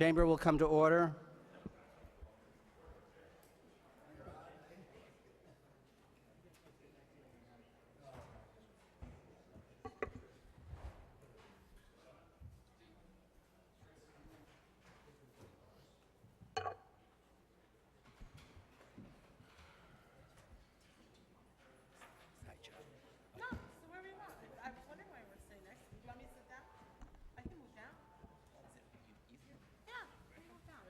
Chamber will come to order. No, so where we want? I was wondering why we're sitting next. Do you want me to sit down? I can move down. Is it easier? Yeah, we can move down.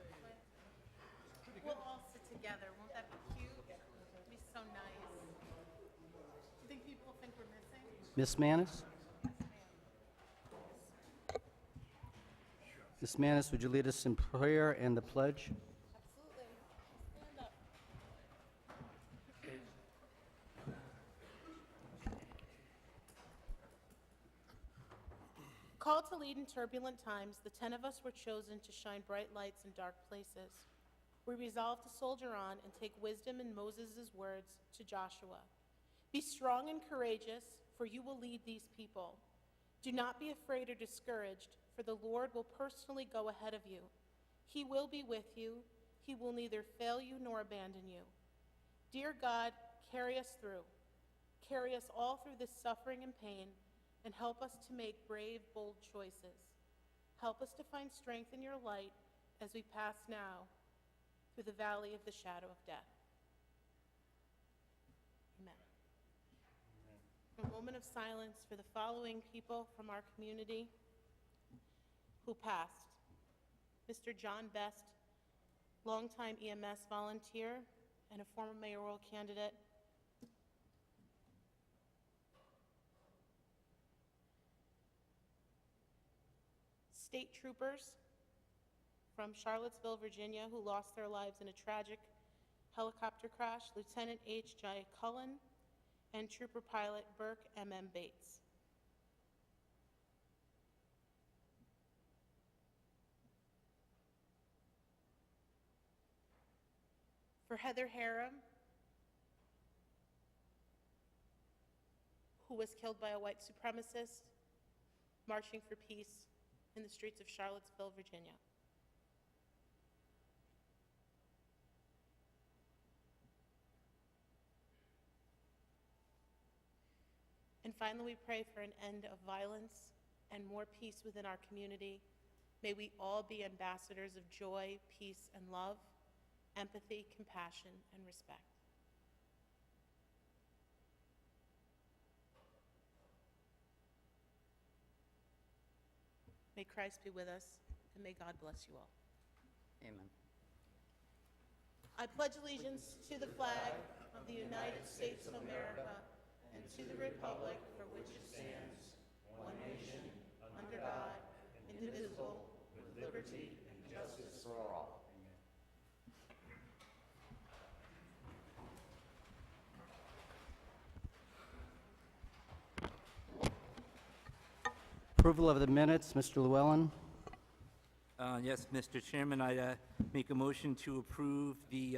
We'll all sit together. Won't that be cute? It'd be so nice. You think people will think we're missing? Miss Manis? Miss Manis, would you lead us in prayer and the pledge? Absolutely. Stand up. Called to lead in turbulent times, the 10 of us were chosen to shine bright lights in dark places. We resolved to soldier on and take wisdom in Moses' words to Joshua. Be strong and courageous, for you will lead these people. Do not be afraid or discouraged, for the Lord will personally go ahead of you. He will be with you. He will neither fail you nor abandon you. Dear God, carry us through. Carry us all through this suffering and pain, and help us to make brave, bold choices. Help us to find strength in your light as we pass now through the valley of the shadow of death. Amen. A moment of silence for the following people from our community who passed. Mr. John Best, longtime EMS volunteer and a former mayoral candidate. State troopers from Charlottesville, Virginia, who lost their lives in a tragic helicopter crash, Lieutenant H. J. Cullen and Trooper Pilot Burke M.M. Bates. For Heather Harum, who was killed by a white supremacist marching for peace in the streets of Charlottesville, Virginia. And finally, we pray for an end of violence and more peace within our community. May we all be ambassadors of joy, peace, and love, empathy, compassion, and respect. May Christ be with us, and may God bless you all. Amen. I pledge allegiance to the flag of the United States of America and to the republic for which it stands, one nation, under God, indivisible, with liberty and justice for all. Approval of the minutes, Mr. Llewellyn. Yes, Mr. Chairman, I make a motion to approve the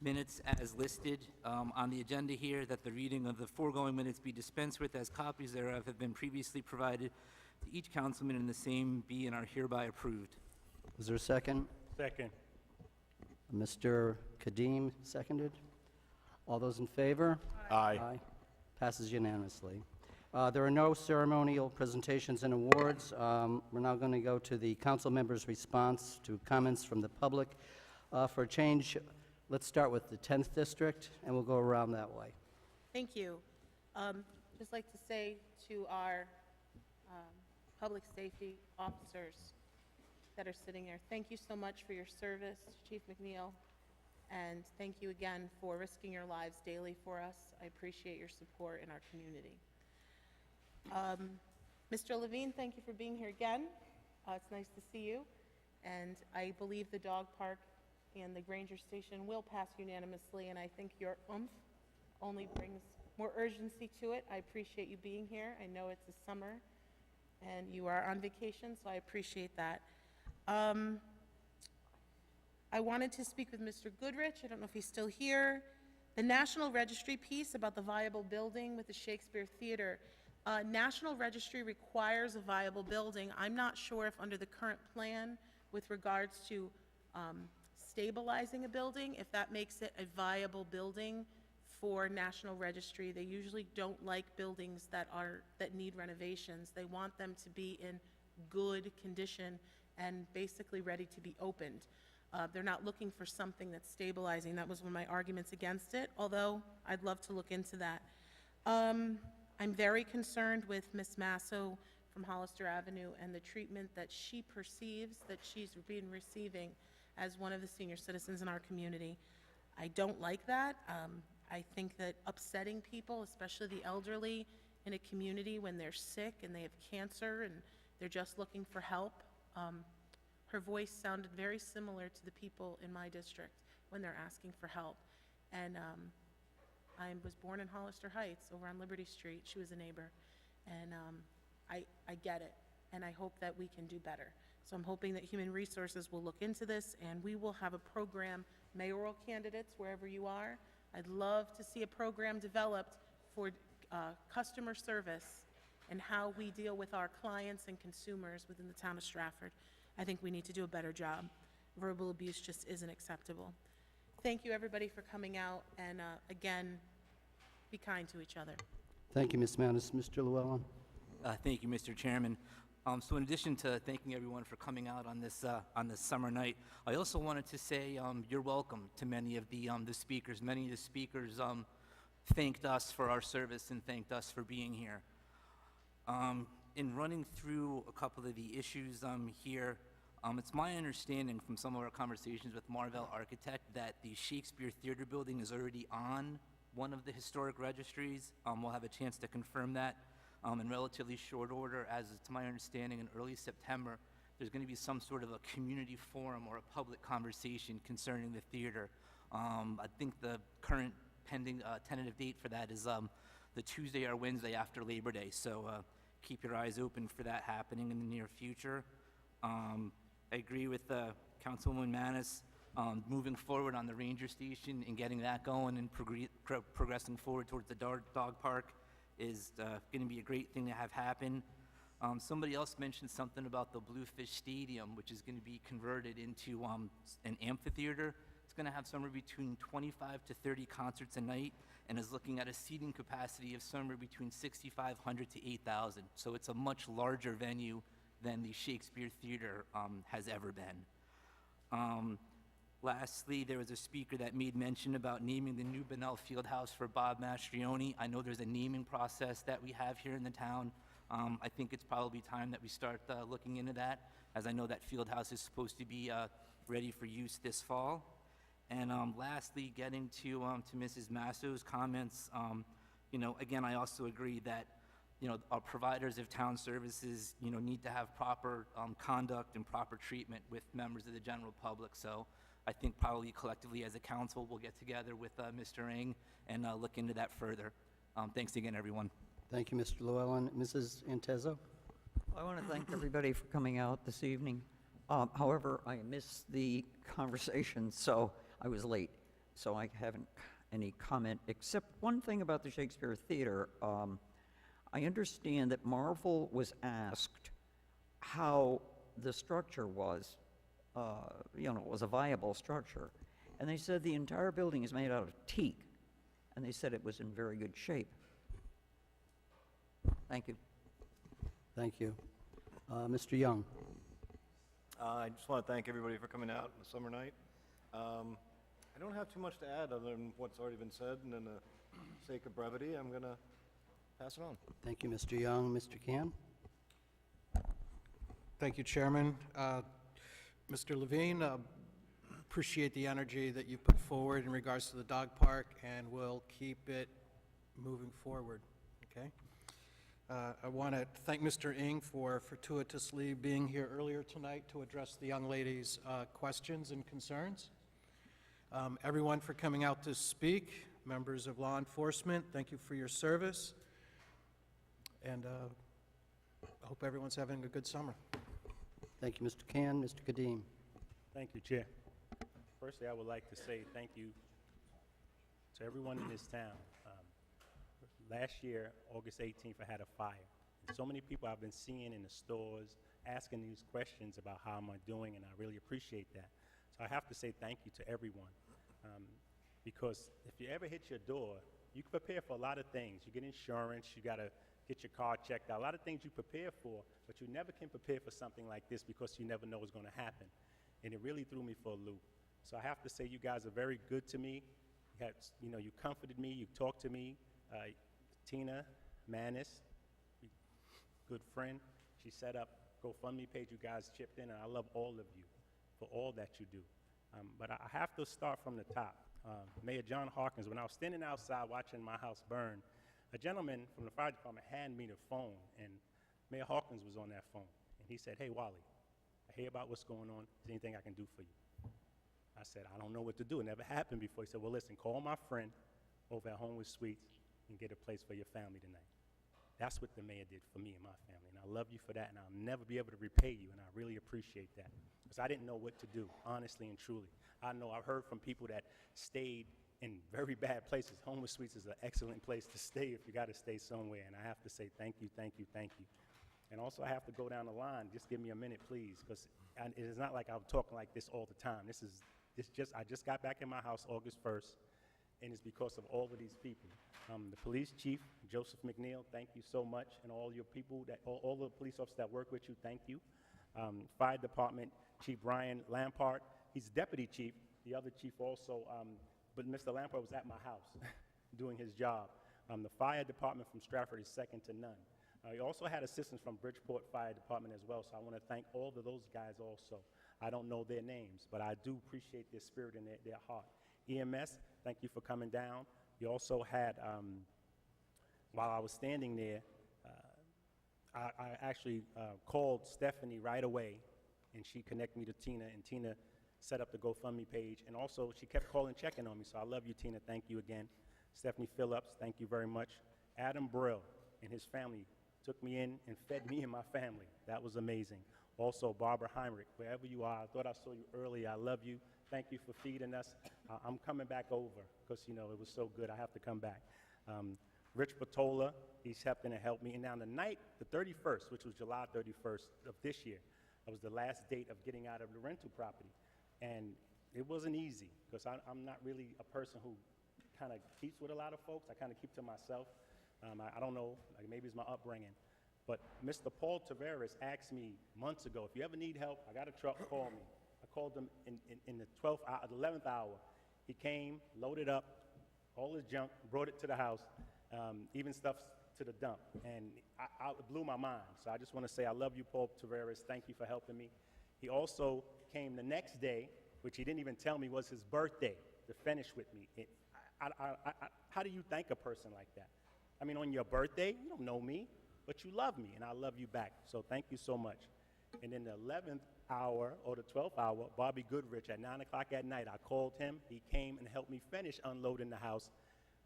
minutes as listed on the agenda here, that the reading of the foregoing minutes be dispensed with, as copies thereof have been previously provided to each councilman, and the same be and are hereby approved. Is there a second? Second. Mr. Kadim, seconded. All those in favor? Aye. Passes unanimously. There are no ceremonial presentations and awards. We're now going to go to the council members' response to comments from the public. For a change, let's start with the 10th district, and we'll go around that way. Thank you. Just like to say to our public safety officers that are sitting here, thank you so much for your service, Chief McNeil, and thank you again for risking your lives daily for us. I appreciate your support in our community. Mr. Levine, thank you for being here again. It's nice to see you, and I believe the dog park and the Granger Station will pass unanimously, and I think your oomph only brings more urgency to it. I appreciate you being here. I know it's the summer, and you are on vacation, so I appreciate that. I wanted to speak with Mr. Goodrich. I don't know if he's still here. The National Registry piece about the viable building with the Shakespeare Theater. National Registry requires a viable building. I'm not sure if under the current plan with regards to stabilizing a building, if that makes it a viable building for National Registry. They usually don't like buildings that need renovations. They want them to be in good condition and basically ready to be opened. They're not looking for something that's stabilizing. That was one of my arguments against it, although I'd love to look into that. I'm very concerned with Miss Masso from Hollister Avenue and the treatment that she perceives that she's been receiving as one of the senior citizens in our community. I don't like that. I think that upsetting people, especially the elderly in a community when they're sick and they have cancer and they're just looking for help. Her voice sounded very similar to the people in my district when they're asking for help. And I was born in Hollister Heights over on Liberty Street. She was a neighbor. And I get it. And I hope that we can do better. So I'm hoping that Human Resources will look into this and we will have a program, mayoral candidates, wherever you are. I'd love to see a program developed for customer service and how we deal with our clients and consumers within the town of Stratford. I think we need to do a better job. Verbal abuse just isn't acceptable. Thank you, everybody, for coming out, and again, be kind to each other. Thank you, Ms. Mattis. Mr. Llewellyn? Thank you, Mr. Chairman. So in addition to thanking everyone for coming out on this summer night, I also wanted to say you're welcome to many of the speakers. Many of the speakers thanked us for our service and thanked us for being here. In running through a couple of the issues here, it's my understanding from some of our conversations with Marvell Architect that the Shakespeare Theater building is already on one of the historic registries. We'll have a chance to confirm that in relatively short order. As to my understanding, in early September, there's going to be some sort of a community forum or a public conversation concerning the theater. I think the current pending tentative date for that is the Tuesday or Wednesday after Labor Day. So keep your eyes open for that happening in the near future. I agree with Councilwoman Manis, moving forward on the ranger station and getting that going and progressing forward towards the dog park is going to be a great thing to have happen. Somebody else mentioned something about the Bluefish Stadium, which is going to be converted into an amphitheater. It's going to have somewhere between 25 to 30 concerts a night and is looking at a seating capacity of somewhere between 6,500 to 8,000. So it's a much larger venue than the Shakespeare Theater has ever been. Lastly, there was a speaker that made mention about naming the new Bunnell Fieldhouse for Bob Mastrioni. I know there's a naming process that we have here in the town. I think it's probably time that we start looking into that, as I know that Fieldhouse is supposed to be ready for use this fall. And lastly, getting to Mrs. Masso's comments, again, I also agree that our providers of town services, need to have proper conduct and proper treatment with members of the general public. So I think probably collectively as a council, we'll get together with Mr. Ng and look into that further. Thanks again, everyone. Thank you, Mr. Llewellyn. Mrs. Intezo? I want to thank everybody for coming out this evening. However, I missed the conversation, so I was late. So I haven't any comment, except one thing about the Shakespeare Theater. I understand that Marvel was asked how the structure was, it was a viable structure. And they said the entire building is made out of teak. And they said it was in very good shape. Thank you. Thank you. Mr. Young? I just want to thank everybody for coming out on a summer night. I don't have too much to add other than what's already been said, and in the sake of brevity, I'm going to pass it on. Thank you, Mr. Young. Mr. Can? Thank you, Chairman. Mr. Levine, appreciate the energy that you put forward in regards to the dog park, and we'll keep it moving forward, okay? I want to thank Mr. Ng for fortuitously being here earlier tonight to address the young lady's questions and concerns. Everyone for coming out to speak. Members of law enforcement, thank you for your service. And I hope everyone's having a good summer. Thank you, Mr. Can. Mr. Kadim? Thank you, Chair. Firstly, I would like to say thank you to everyone in this town. Last year, August 18th, I had a fire. So many people I've been seeing in the stores asking these questions about how am I doing, and I really appreciate that. So I have to say thank you to everyone. Because if you ever hit your door, you can prepare for a lot of things. You get insurance, you got to get your car checked out, a lot of things you prepare for, but you never can prepare for something like this because you never know what's going to happen. And it really threw me for a loop. So I have to say you guys are very good to me. You comforted me, you talked to me. Tina Manis, good friend, she set up GoFundMe page. You guys chipped in, and I love all of you for all that you do. But I have to start from the top. Mayor John Harkins, when I was standing outside watching my house burn, a gentleman from the fire department handed me the phone, and Mayor Harkins was on that phone. And he said, "Hey, Wally, I hear about what's going on. Is there anything I can do for you?" I said, "I don't know what to do. It never happened before." He said, "Well, listen, call my friend over at Homewood Suites and get a place for your family tonight." That's what the mayor did for me and my family, and I love you for that, and I'll never be able to repay you, and I really appreciate that, because I didn't know what to do, honestly and truly. I've heard from people that stayed in very bad places. Homewood Suites is an excellent place to stay if you got to stay somewhere, and I have to say thank you, thank you, thank you. And also, I have to go down the line. Just give me a minute, please, because it is not like I'm talking like this all the time. I just got back in my house August 1st, and it's because of all of these people. The police chief, Joseph McNeil, thank you so much, and all your people, all the police officers that work with you, thank you. Fire department, Chief Brian Lampart, he's deputy chief, the other chief also, but Mr. Lampart was at my house doing his job. The fire department from Stratford is second to none. We also had assistance from Bridgeport Fire Department as well, so I want to thank all of those guys also. I don't know their names, but I do appreciate their spirit and their heart. EMS, thank you for coming down. We also had, while I was standing there, I actually called Stephanie right away, and she connected me to Tina, and Tina set up the GoFundMe page, and also she kept calling, checking on me, so I love you, Tina, thank you again. Stephanie Phillips, thank you very much. Adam Brill and his family took me in and fed me and my family. That was amazing. Also, Barbara Heinrich, wherever you are, I thought I saw you earlier. I love you. Thank you for feeding us. I'm coming back over because, it was so good. I have to come back. Rich Patola, he stepped in and helped me. And now the night, the 31st, which was July 31st of this year, that was the last date of getting out of the rental property. And it wasn't easy because I'm not really a person who kind of keeps with a lot of folks. I kind of keep to myself. I don't know, like maybe it's my upbringing. But Mr. Paul Tavares asked me months ago, if you ever need help, I got a truck, call me. I called him in the 12th hour, the 11th hour. He came, loaded up all his junk, brought it to the house, even stuff to the dump. And it blew my mind. So I just want to say I love you, Paul Tavares. Thank you for helping me. He also came the next day, which he didn't even tell me was his birthday, to finish with me. How do you thank a person like that? I mean, on your birthday, you don't know me, but you love me, and I love you back. So thank you so much. And in the 11th hour, or the 12th hour, Bobby Goodrich, at 9 o'clock at night, I called him. He came and helped me finish unloading the house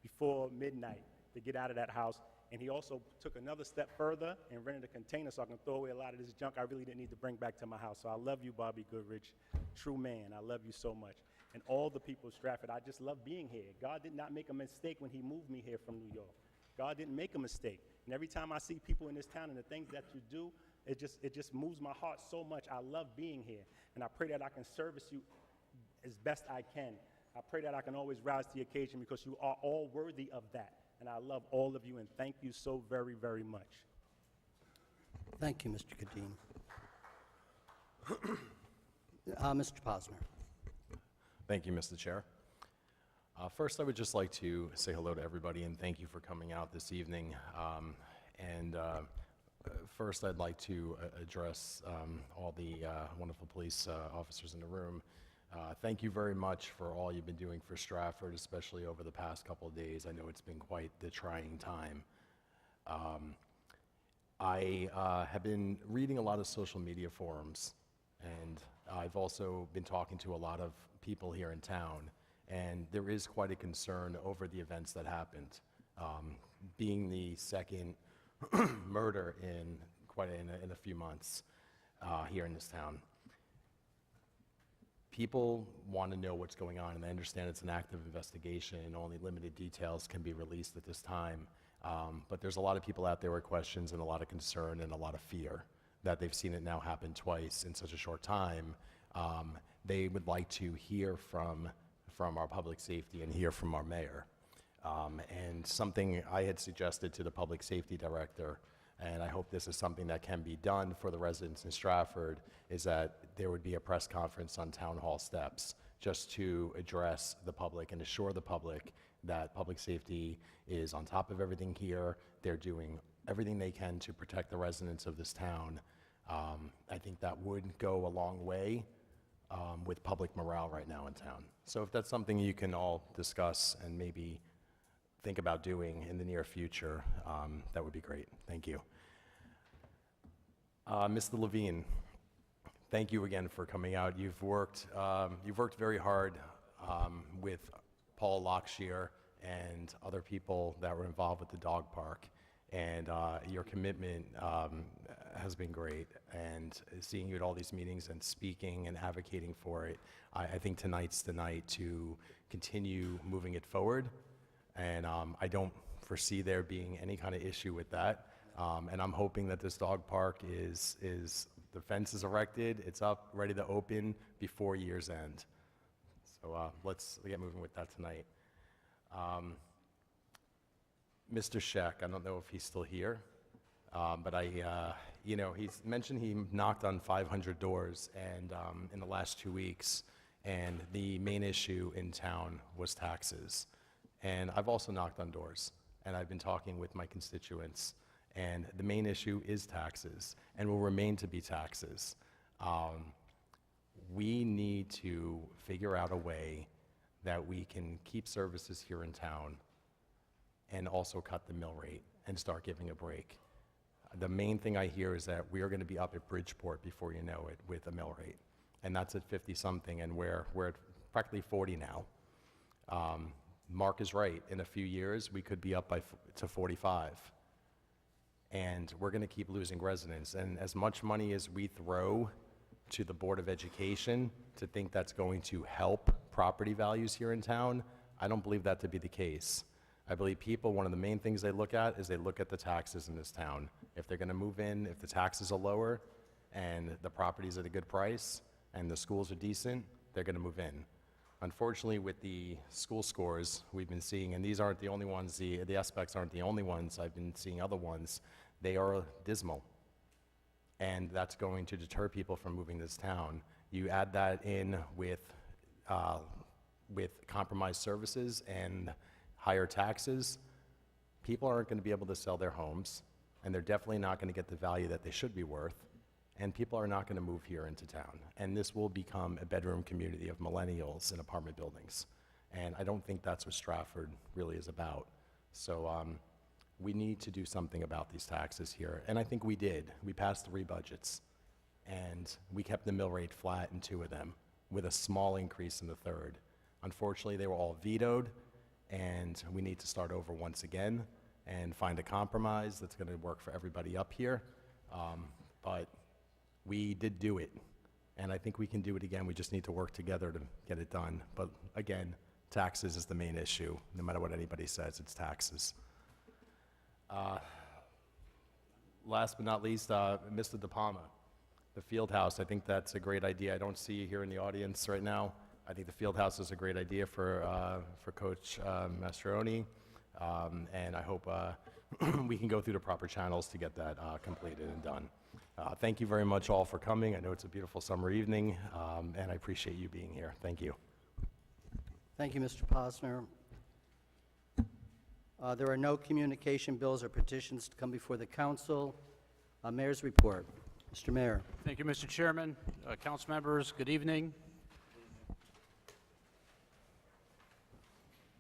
before midnight to get out of that house. And he also took another step further and rented a container so I can throw away a lot of this junk I really didn't need to bring back to my house. So I love you, Bobby Goodrich. True man. I love you so much. And all the people of Stratford, I just love being here. God did not make a mistake when he moved me here from New York. God didn't make a mistake. And every time I see people in this town and the things that you do, it just moves my heart so much. I love being here. And I pray that I can service you as best I can. I pray that I can always rise to the occasion because you are all worthy of that. And I love all of you, and thank you so very, very much. Thank you, Mr. Kadim. Mr. Posner. Thank you, Mr. Chair. First, I would just like to say hello to everybody and thank you for coming out this evening. First, I'd like to address all the wonderful police officers in the room. Thank you very much for all you've been doing for Stratford, especially over the past couple of days. I know it's been quite the trying time. I have been reading a lot of social media forums, and I've also been talking to a lot of people here in town, and there is quite a concern over the events that happened. Being the second murder in a few months here in this town. People want to know what's going on, and I understand it's an active investigation and only limited details can be released at this time. But there's a lot of people out there with questions and a lot of concern and a lot of fear that they've seen it now happen twice in such a short time. They would like to hear from our public safety and hear from our mayor. And something I had suggested to the public safety director, and I hope this is something that can be done for the residents in Stratford, is that there would be a press conference on town hall steps just to address the public and assure the public that public safety is on top of everything here. They're doing everything they can to protect the residents of this town. I think that would go a long way with public morale right now in town. So if that's something you can all discuss and maybe think about doing in the near future, that would be great. Thank you. Mr. Levine, thank you again for coming out. You've worked very hard with Paul Lockshear and other people that were involved with the dog park, and your commitment has been great. And seeing you at all these meetings and speaking and advocating for it, I think tonight's the night to continue moving it forward. And I don't foresee there being any kind of issue with that. And I'm hoping that this dog park is the fence is erected, it's up, ready to open before year's end. So let's get moving with that tonight. Mr. Scheck, I don't know if he's still here, but he's mentioned he knocked on 500 doors and in the last 2 weeks, and the main issue in town was taxes. And I've also knocked on doors, and I've been talking with my constituents, and the main issue is taxes, and will remain to be taxes. We need to figure out a way that we can keep services here in town and also cut the mill rate and start giving a break. The main thing I hear is that we are going to be up at Bridgeport before you know it with a mill rate, and that's at 50-something, and we're at practically 40 now. Mark is right. In a few years, we could be up to 45. And we're going to keep losing residents. And as much money as we throw to the Board of Education to think that's going to help property values here in town, I don't believe that to be the case. I believe people, one of the main things they look at is they look at the taxes in this town. If they're going to move in, if the taxes are lower and the property's at a good price and the schools are decent, they're going to move in. Unfortunately, with the school scores we've been seeing, and these aren't the only ones, the aspects aren't the only ones, I've been seeing other ones, they are dismal. And that's going to deter people from moving this town. You add that in with compromised services and higher taxes, people aren't going to be able to sell their homes, and they're definitely not going to get the value that they should be worth. And people are not going to move here into town. And this will become a bedroom community of millennials in apartment buildings. And I don't think that's what Stratford really is about. So we need to do something about these taxes here. And I think we did. We passed 3 budgets. And we kept the mill rate flat in 2 of them, with a small increase in the 3rd. Unfortunately, they were all vetoed. And we need to start over once again and find a compromise that's going to work for everybody up here. But we did do it, and I think we can do it again. We just need to work together to get it done. But again, taxes is the main issue. No matter what anybody says, it's taxes. Last but not least, Mr. De Palma, the field house. I think that's a great idea. I don't see you here in the audience right now. I think the field house is a great idea for Coach Mastroianni, and I hope we can go through the proper channels to get that completed and done. Thank you very much all for coming. I know it's a beautiful summer evening, and I appreciate you being here. Thank you. Thank you, Mr. Posner. There are no communication bills or petitions to come before the council. Mayor's report. Mr. Mayor. Thank you, Mr. Chairman. Council members, good evening.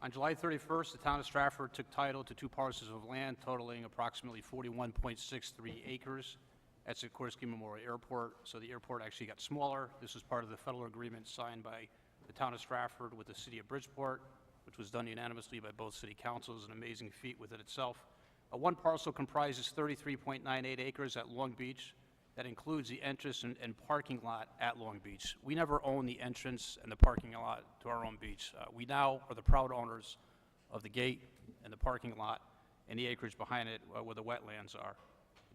On July 31st, the town of Stratford took title to 2 parcels of land totaling approximately 41.63 acres at Sikorsky Memorial Airport. So the airport actually got smaller. This was part of the federal agreement signed by the town of Stratford with the city of Bridgeport, which was done unanimously by both city councils, an amazing feat within itself. One parcel comprises 33.98 acres at Long Beach. That includes the entrance and parking lot at Long Beach. We never owned the entrance and the parking lot to our own beach. We now are the proud owners of the gate and the parking lot and the acreage behind it where the wetlands are.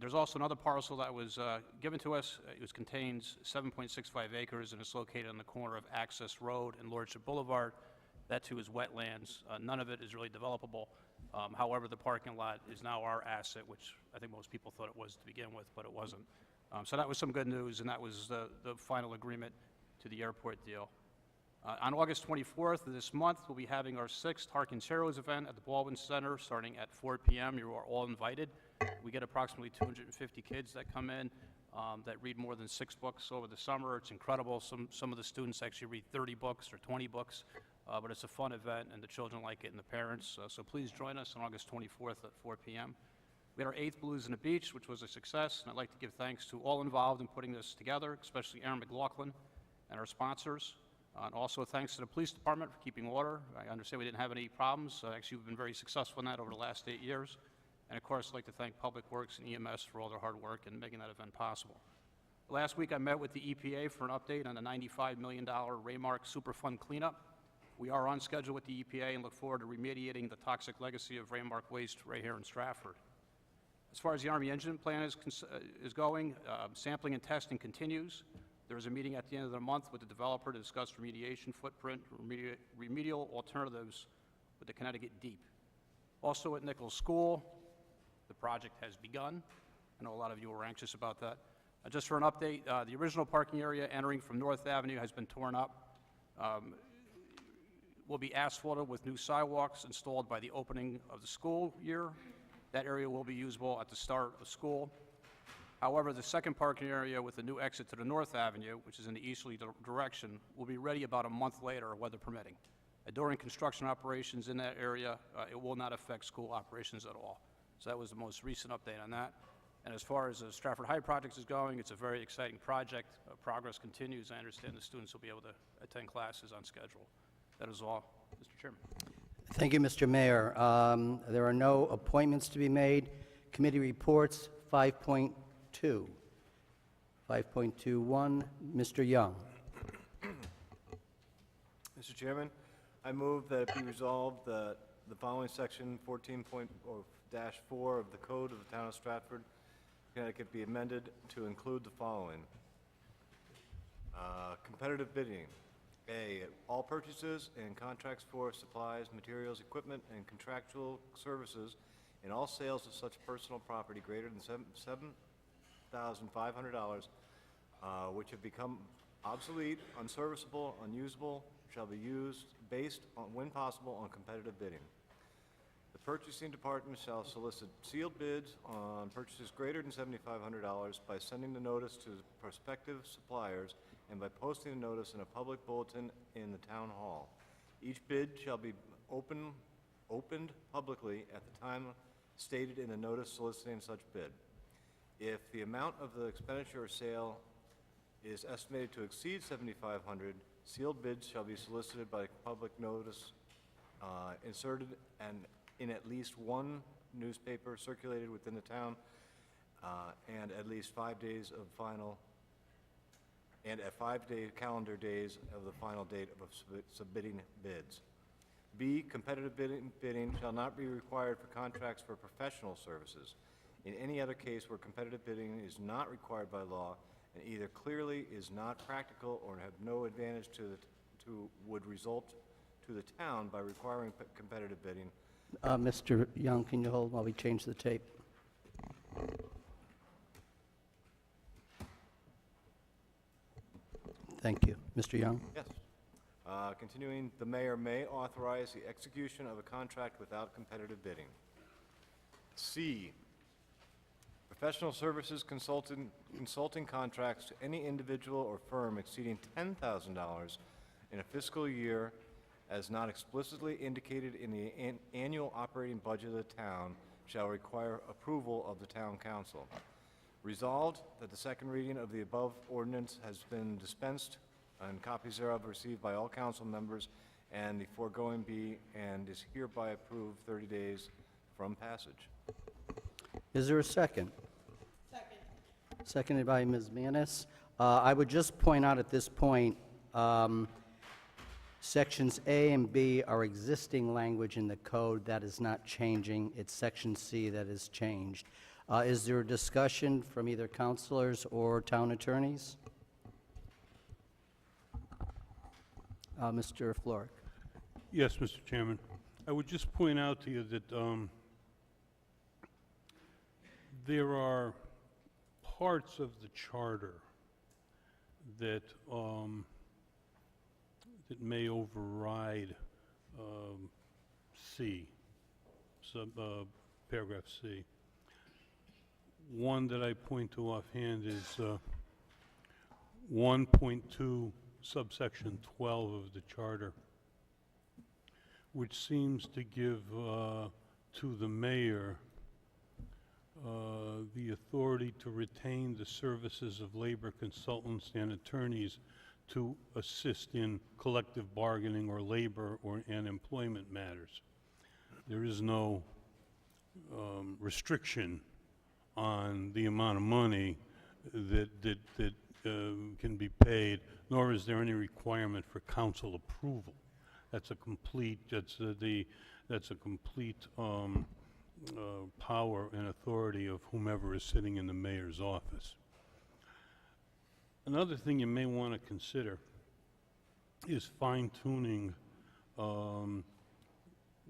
There's also another parcel that was given to us. It contains 7.65 acres, and it's located on the corner of Access Road and Lordship Boulevard. That too is wetlands. None of it is really developable. However, the parking lot is now our asset, which I think most people thought it was to begin with, but it wasn't. So that was some good news, and that was the final agreement to the airport deal. On August 24th of this month, we'll be having our 6th Harkins Heroes event at the Baldwin Center starting at 4 p.m. You are all invited. We get approximately 250 kids that come in that read more than 6 books over the summer. It's incredible. Some of the students actually read 30 books or 20 books, but it's a fun event, and the children like it and the parents. So please join us on August 24th at 4 p.m. We had our 8th Blues on the Beach, which was a success, and I'd like to give thanks to all involved in putting this together, especially Aaron McLaughlin and our sponsors. And also thanks to the police department for keeping order. I understand we didn't have any problems. Actually, we've been very successful in that over the last 8 years. And of course, I'd like to thank Public Works and EMS for all their hard work in making that event possible. Last week, I met with the EPA for an update on the $95 million Raymark Superfund cleanup. We are on schedule with the EPA and look forward to remediating the toxic legacy of Raymark waste right here in Stratford. As far as the Army engine plan is going, sampling and testing continues. There is a meeting at the end of the month with the developer to discuss remediation footprint, remedial alternatives with the Connecticut Deep. Also at Nichols School, the project has begun. I know a lot of you were anxious about that. Just for an update, the original parking area entering from North Avenue has been torn up. Will be asphalted with new sidewalks installed by the opening of the school year. That area will be usable at the start of school. However, the second parking area with the new exit to the North Avenue, which is in the easterly direction, will be ready about a month later, weather permitting. During construction operations in that area, it will not affect school operations at all. So that was the most recent update on that. And as far as the Stratford High project is going, it's a very exciting project. Progress continues. I understand the students will be able to attend classes on schedule. That is all, Mr. Chairman. Thank you, Mr. Mayor. There are no appointments to be made. Committee reports, 5.2. 5.21, Mr. Young. Mr. Chairman, I move that it be resolved that the following section 14.4 of the Code of the Town of Stratford, Connecticut be amended to include the following. Competitive bidding. A, all purchases and contracts for supplies, materials, equipment, and contractual services in all sales of such personal property greater than $7,500, which have become obsolete, unserviceable, unusable, shall be used based on, when possible, on competitive bidding. The purchasing department shall solicit sealed bids on purchases greater than $7,500 by sending the notice to prospective suppliers and by posting the notice in a public bulletin in the town hall. Each bid shall be opened publicly at the time stated in the notice soliciting such bid. If the amount of the expenditure or sale is estimated to exceed $7,500, sealed bids shall be solicited by public notice inserted and in at least one newspaper circulated within the town and at least 5 days of final and at 5-day calendar days of the final date of submitting bids. B, competitive bidding shall not be required for contracts for professional services. In any other case where competitive bidding is not required by law and either clearly is not practical or have no advantage would result to the town by requiring competitive bidding. Mr. Young, can you hold while we change the tape? Thank you. Mr. Young? Yes. Continuing, the mayor may authorize the execution of a contract without competitive bidding. C, professional services consulting contracts to any individual or firm exceeding $10,000 in a fiscal year as not explicitly indicated in the annual operating budget of the town shall require approval of the town council. Resolved that the second reading of the above ordinance has been dispensed and copies thereof received by all council members and the foregoing be and is hereby approved 30 days from passage. Is there a second? Second. Seconded by Ms. Manis. I would just point out at this point, Sections A and B are existing language in the code that is not changing. It's Section C that is changed. Is there a discussion from either counselors or town attorneys? Mr. Florek. Yes, Mr. Chairman. I would just point out to you that there are parts of the charter that that may override C, paragraph C. One that I point to offhand is 1.2 subsection 12 of the charter, which seems to give to the mayor the authority to retain the services of labor consultants and attorneys to assist in collective bargaining or labor and employment matters. There is no restriction on the amount of money that can be paid, nor is there any requirement for council approval. That's a complete, that's a complete power and authority of whomever is sitting in the mayor's office. Another thing you may want to consider is fine-tuning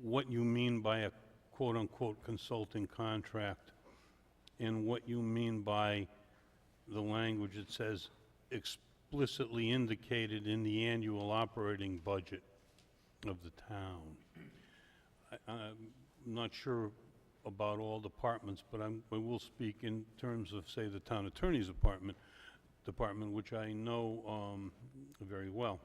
what you mean by a quote-unquote consulting contract and what you mean by the language that says explicitly indicated in the annual operating budget of the town. I'm not sure about all departments, but I will speak in terms of, say, the town attorney's department, which I know very well.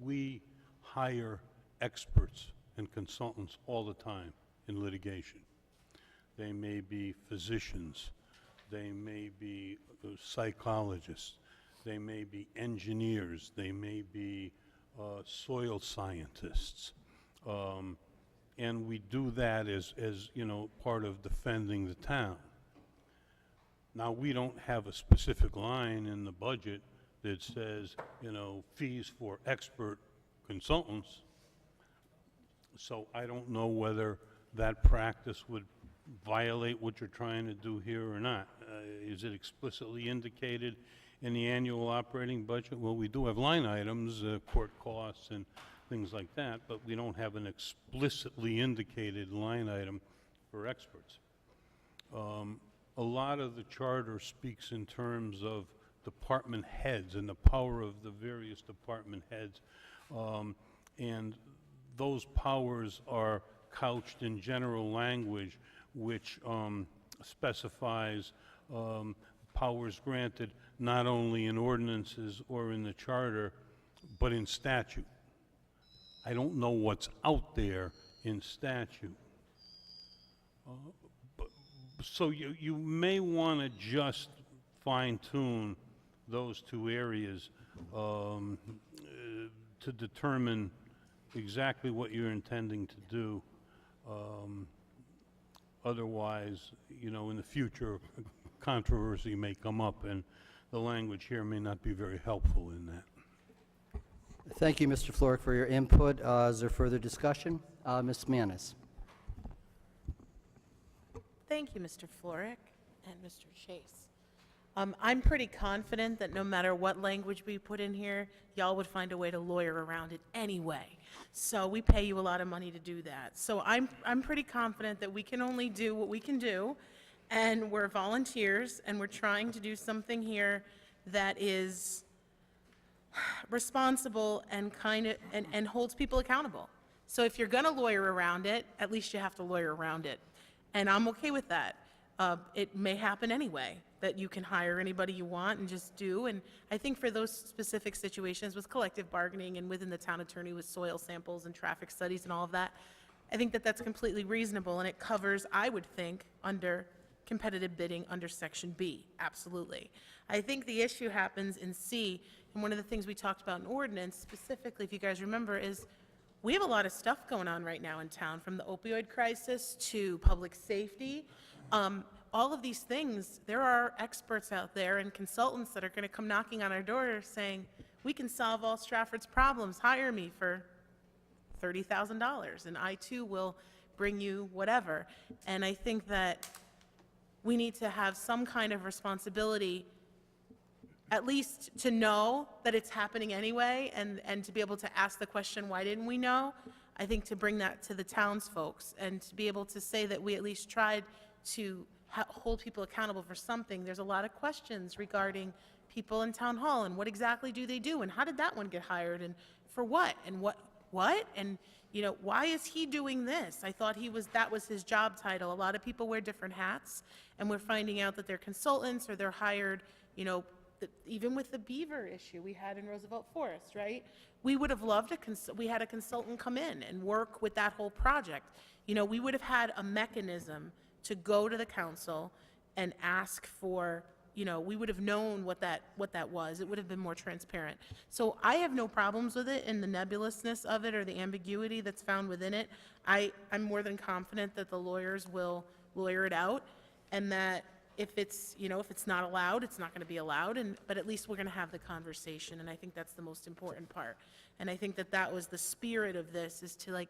We hire experts and consultants all the time in litigation. They may be physicians, they may be psychologists, they may be engineers, they may be soil scientists. And we do that as you know, part of defending the town. Now, we don't have a specific line in the budget that says, you know, fees for expert consultants. So I don't know whether that practice would violate what you're trying to do here or not. Is it explicitly indicated in the annual operating budget? Well, we do have line items, court costs and things like that, but we don't have an explicitly indicated line item for experts. A lot of the charter speaks in terms of department heads and the power of the various department heads, and those powers are couched in general language which specifies powers granted not only in ordinances or in the charter, but in statute. I don't know what's out there in statute. So you may want to just fine-tune those two areas to determine exactly what you're intending to do. Otherwise, you know, in the future, controversy may come up, and the language here may not be very helpful in that. Thank you, Mr. Florek, for your input. Is there further discussion? Ms. Manis. Thank you, Mr. Florek and Mr. Chase. I'm pretty confident that no matter what language we put in here, y'all would find a way to lawyer around it anyway. So we pay you a lot of money to do that. So I'm pretty confident that we can only do what we can do, and we're volunteers, and we're trying to do something here that is responsible and and holds people accountable. So if you're gonna lawyer around it, at least you have to lawyer around it. And I'm okay with that. It may happen anyway, that you can hire anybody you want and just do. And I think for those specific situations with collective bargaining and within the town attorney with soil samples and traffic studies and all of that, I think that that's completely reasonable, and it covers, I would think, under competitive bidding under Section B, absolutely. I think the issue happens in C, and one of the things we talked about in ordinance, specifically, if you guys remember, is we have a lot of stuff going on right now in town, from the opioid crisis to public safety. All of these things, there are experts out there and consultants that are going to come knocking on our door saying, we can solve all Stratford's problems, hire me for $30,000, and I too will bring you whatever. And I think that we need to have some kind of responsibility, at least to know that it's happening anyway, and to be able to ask the question, why didn't we know? I think to bring that to the townsfolks, and to be able to say that we at least tried to hold people accountable for something. There's a lot of questions regarding people in town hall, and what exactly do they do, and how did that one get hired, and for what, and what, and, you know, why is he doing this? I thought that was his job title. A lot of people wear different hats, and we're finding out that they're consultants, or they're hired, you know, even with the beaver issue we had in Roosevelt Forest, right? We would have loved we had a consultant come in and work with that whole project. You know, we would have had a mechanism to go to the council and ask for, you know, we would have known what that was. It would have been more transparent. So I have no problems with it in the nebulousness of it or the ambiguity that's found within it. I'm more than confident that the lawyers will lawyer it out, and that if it's, you know, if it's not allowed, it's not going to be allowed, but at least we're going to have the conversation, and I think that's the most important part. And I think that was the spirit of this, is to, like,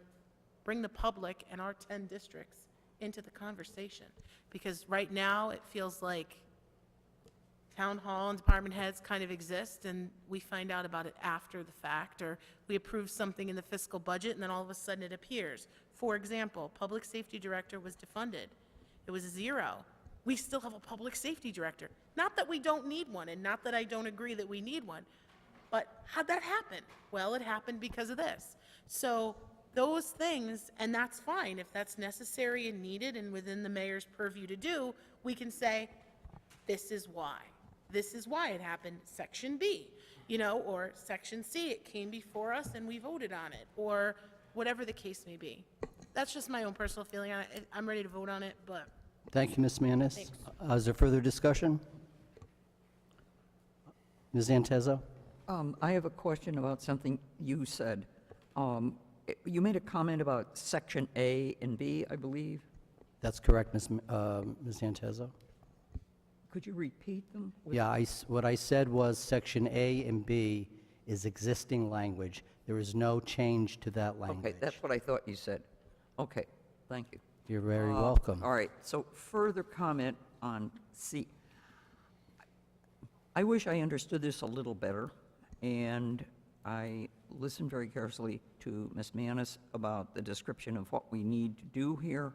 bring the public and our 10 districts into the conversation. Because right now, it feels like town hall and department heads kind of exist, and we find out about it after the fact, or we approve something in the fiscal budget, and then all of a sudden it appears. For example, public safety director was defunded. It was 0. We still have a public safety director. Not that we don't need one, and not that I don't agree that we need one, but how'd that happen? Well, it happened because of this. So those things, and that's fine, if that's necessary and needed and within the mayor's purview to do, we can say, this is why. This is why it happened, section B, you know, or section C, it came before us and we voted on it, or whatever the case may be. That's just my own personal feeling on it. I'm ready to vote on it, but Thank you, Ms. Manis. Thanks. Is there further discussion? Ms. Antezo? I have a question about something you said. You made a comment about Section A and B, I believe. That's correct, Ms. Antezo. Could you repeat them? Yeah, what I said was Section A and B is existing language. There is no change to that language. Okay, that's what I thought you said. Okay, thank you. You're very welcome. All right, so further comment on C. I wish I understood this a little better, and I listened very carefully to Ms. Manis about the description of what we need to do here.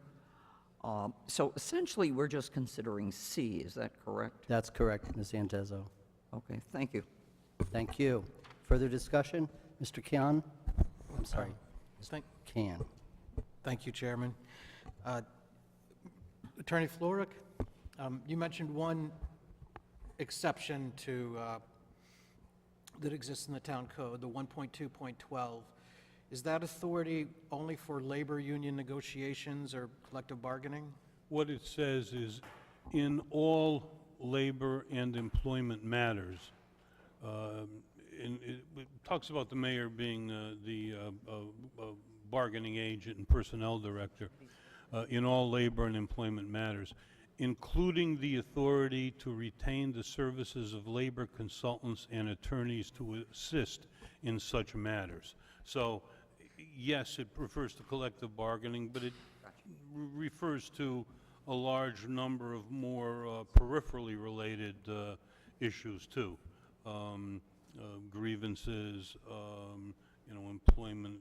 So essentially, we're just considering C, is that correct? That's correct, Ms. Antezo. Okay, thank you. Thank you. Further discussion? Mr. Kian? I'm sorry, Thank Can. thank you, Chairman. Attorney Florek, you mentioned one exception to, that exists in the town code, the 1.2.12. Is that authority only for labor union negotiations or collective bargaining? What it says is, in all labor and employment matters, it talks about the mayor being the bargaining agent and personnel director, in all labor and employment matters, including the authority to retain the services of labor consultants and attorneys to assist in such matters. So, yes, it refers to collective bargaining, but it refers to a large number of more peripherally related issues too. Grievances, employment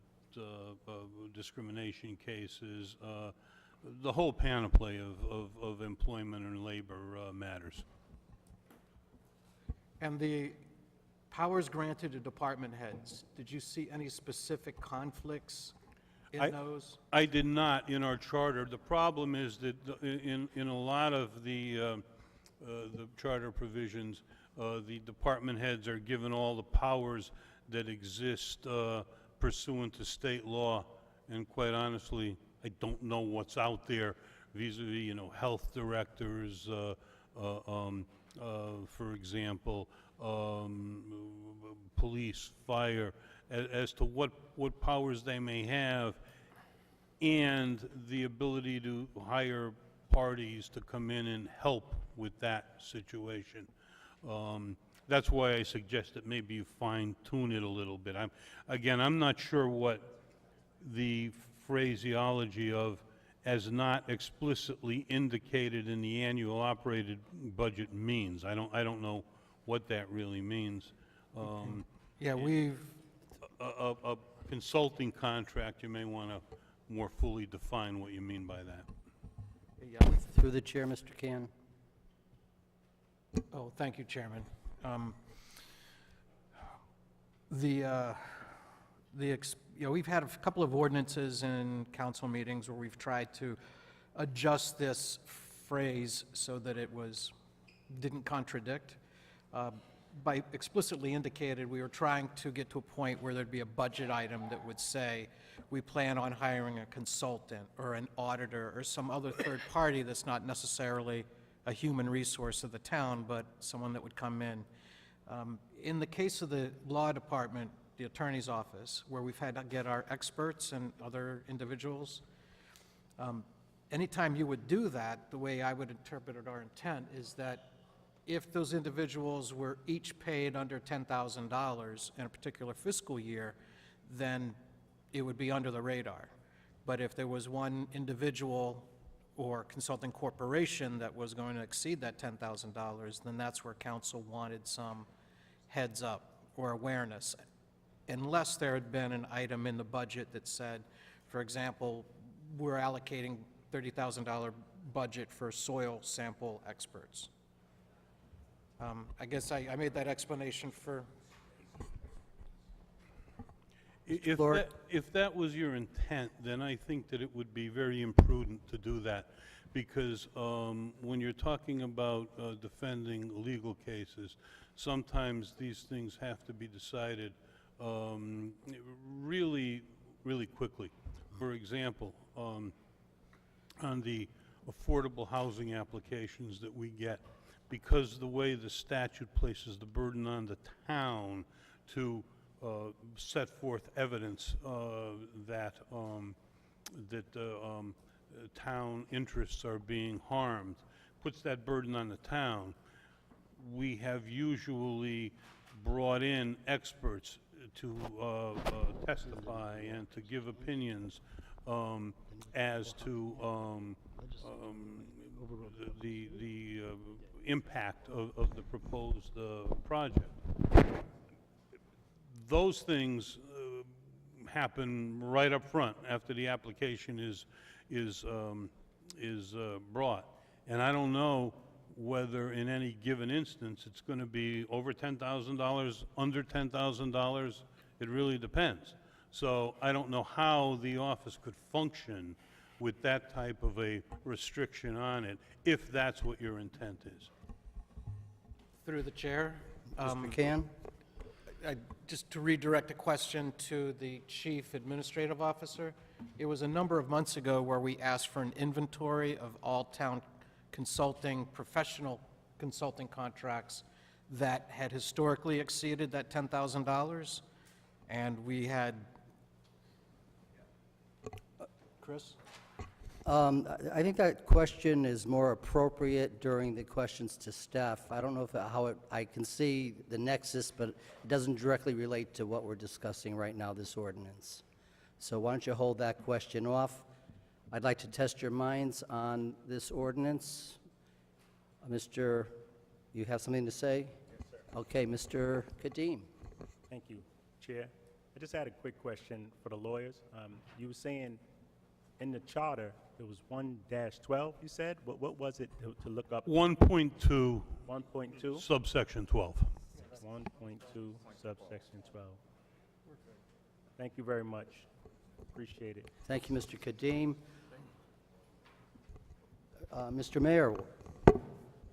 discrimination cases, the whole panoply of employment and labor matters. And the powers granted to department heads, did you see any specific conflicts in those? I did not in our charter. The problem is that in a lot of the charter provisions, the department heads are given all the powers that exist pursuant to state law, and quite honestly, I don't know what's out there vis-a-vis, health directors, for example, police, fire, as to what powers they may have, and the ability to hire parties to come in and help with that situation. That's why I suggest that maybe you fine-tune it a little bit. I'm not sure what the phraseology of as not explicitly indicated in the annual operated budget means. I don't know what that really means. Yeah, we've, A consulting contract, you may want to more fully define what you mean by that. Through the chair, Mr. Can. oh, thank you, Chairman. We've had a couple of ordinances in council meetings where we've tried to adjust this phrase so that didn't contradict. By explicitly indicated, we were trying to get to a point where there'd be a budget item that would say, we plan on hiring a consultant or an auditor or some other third party that's not necessarily a human resource of the town, but someone that would come in. In the case of the law department, the attorney's office, where we've had to get our experts and other individuals, anytime you would do that, the way I would interpret our intent is that if those individuals were each paid under $10,000 in a particular fiscal year, then it would be under the radar. But if there was one individual or consulting corporation that was going to exceed that $10,000, then that's where council wanted some heads up or awareness, unless there had been an item in the budget that said, for example, we're allocating $30,000 budget for soil sample experts. I guess I made that explanation for, If that was your intent, then I think that it would be very imprudent to do that, because when you're talking about defending legal cases, sometimes these things have to be decided really, really quickly. For example, on the affordable housing applications that we get, because the way the statute places the burden on the town to set forth evidence that town interests are being harmed, puts that burden on the town. We have usually brought in experts to testify and to give opinions as to the impact of the proposed project. Those things happen right up front after the application is brought. And I don't know whether in any given instance it's going to be over $10,000, under $10,000. It really depends. So I don't know how the office could function with that type of a restriction on it, if that's what your intent is. through the chair. Mr. Can? Just to redirect a question to the Chief Administrative Officer, it was a number of months ago where we asked for an inventory of all town consulting, professional consulting contracts that had historically exceeded that $10,000, and we had, Chris? I think that question is more appropriate during the questions to staff. I don't know I can see the nexus, but it doesn't directly relate to what we're discussing right now, this ordinance. So why don't you hold that question off? I'd like to test your minds on this ordinance. Mr., you have something to say? Yes, sir. Okay, Mr. Kadim. Thank you, Chair. I just had a quick question for the lawyers. You were saying in the charter, it was 1-12, you said? What was it to look up? 1.2 1.2? subsection 12. 1.2 subsection 12. Thank you very much. Appreciate it. Thank you, Mr. Kadim. Mr. Mayor,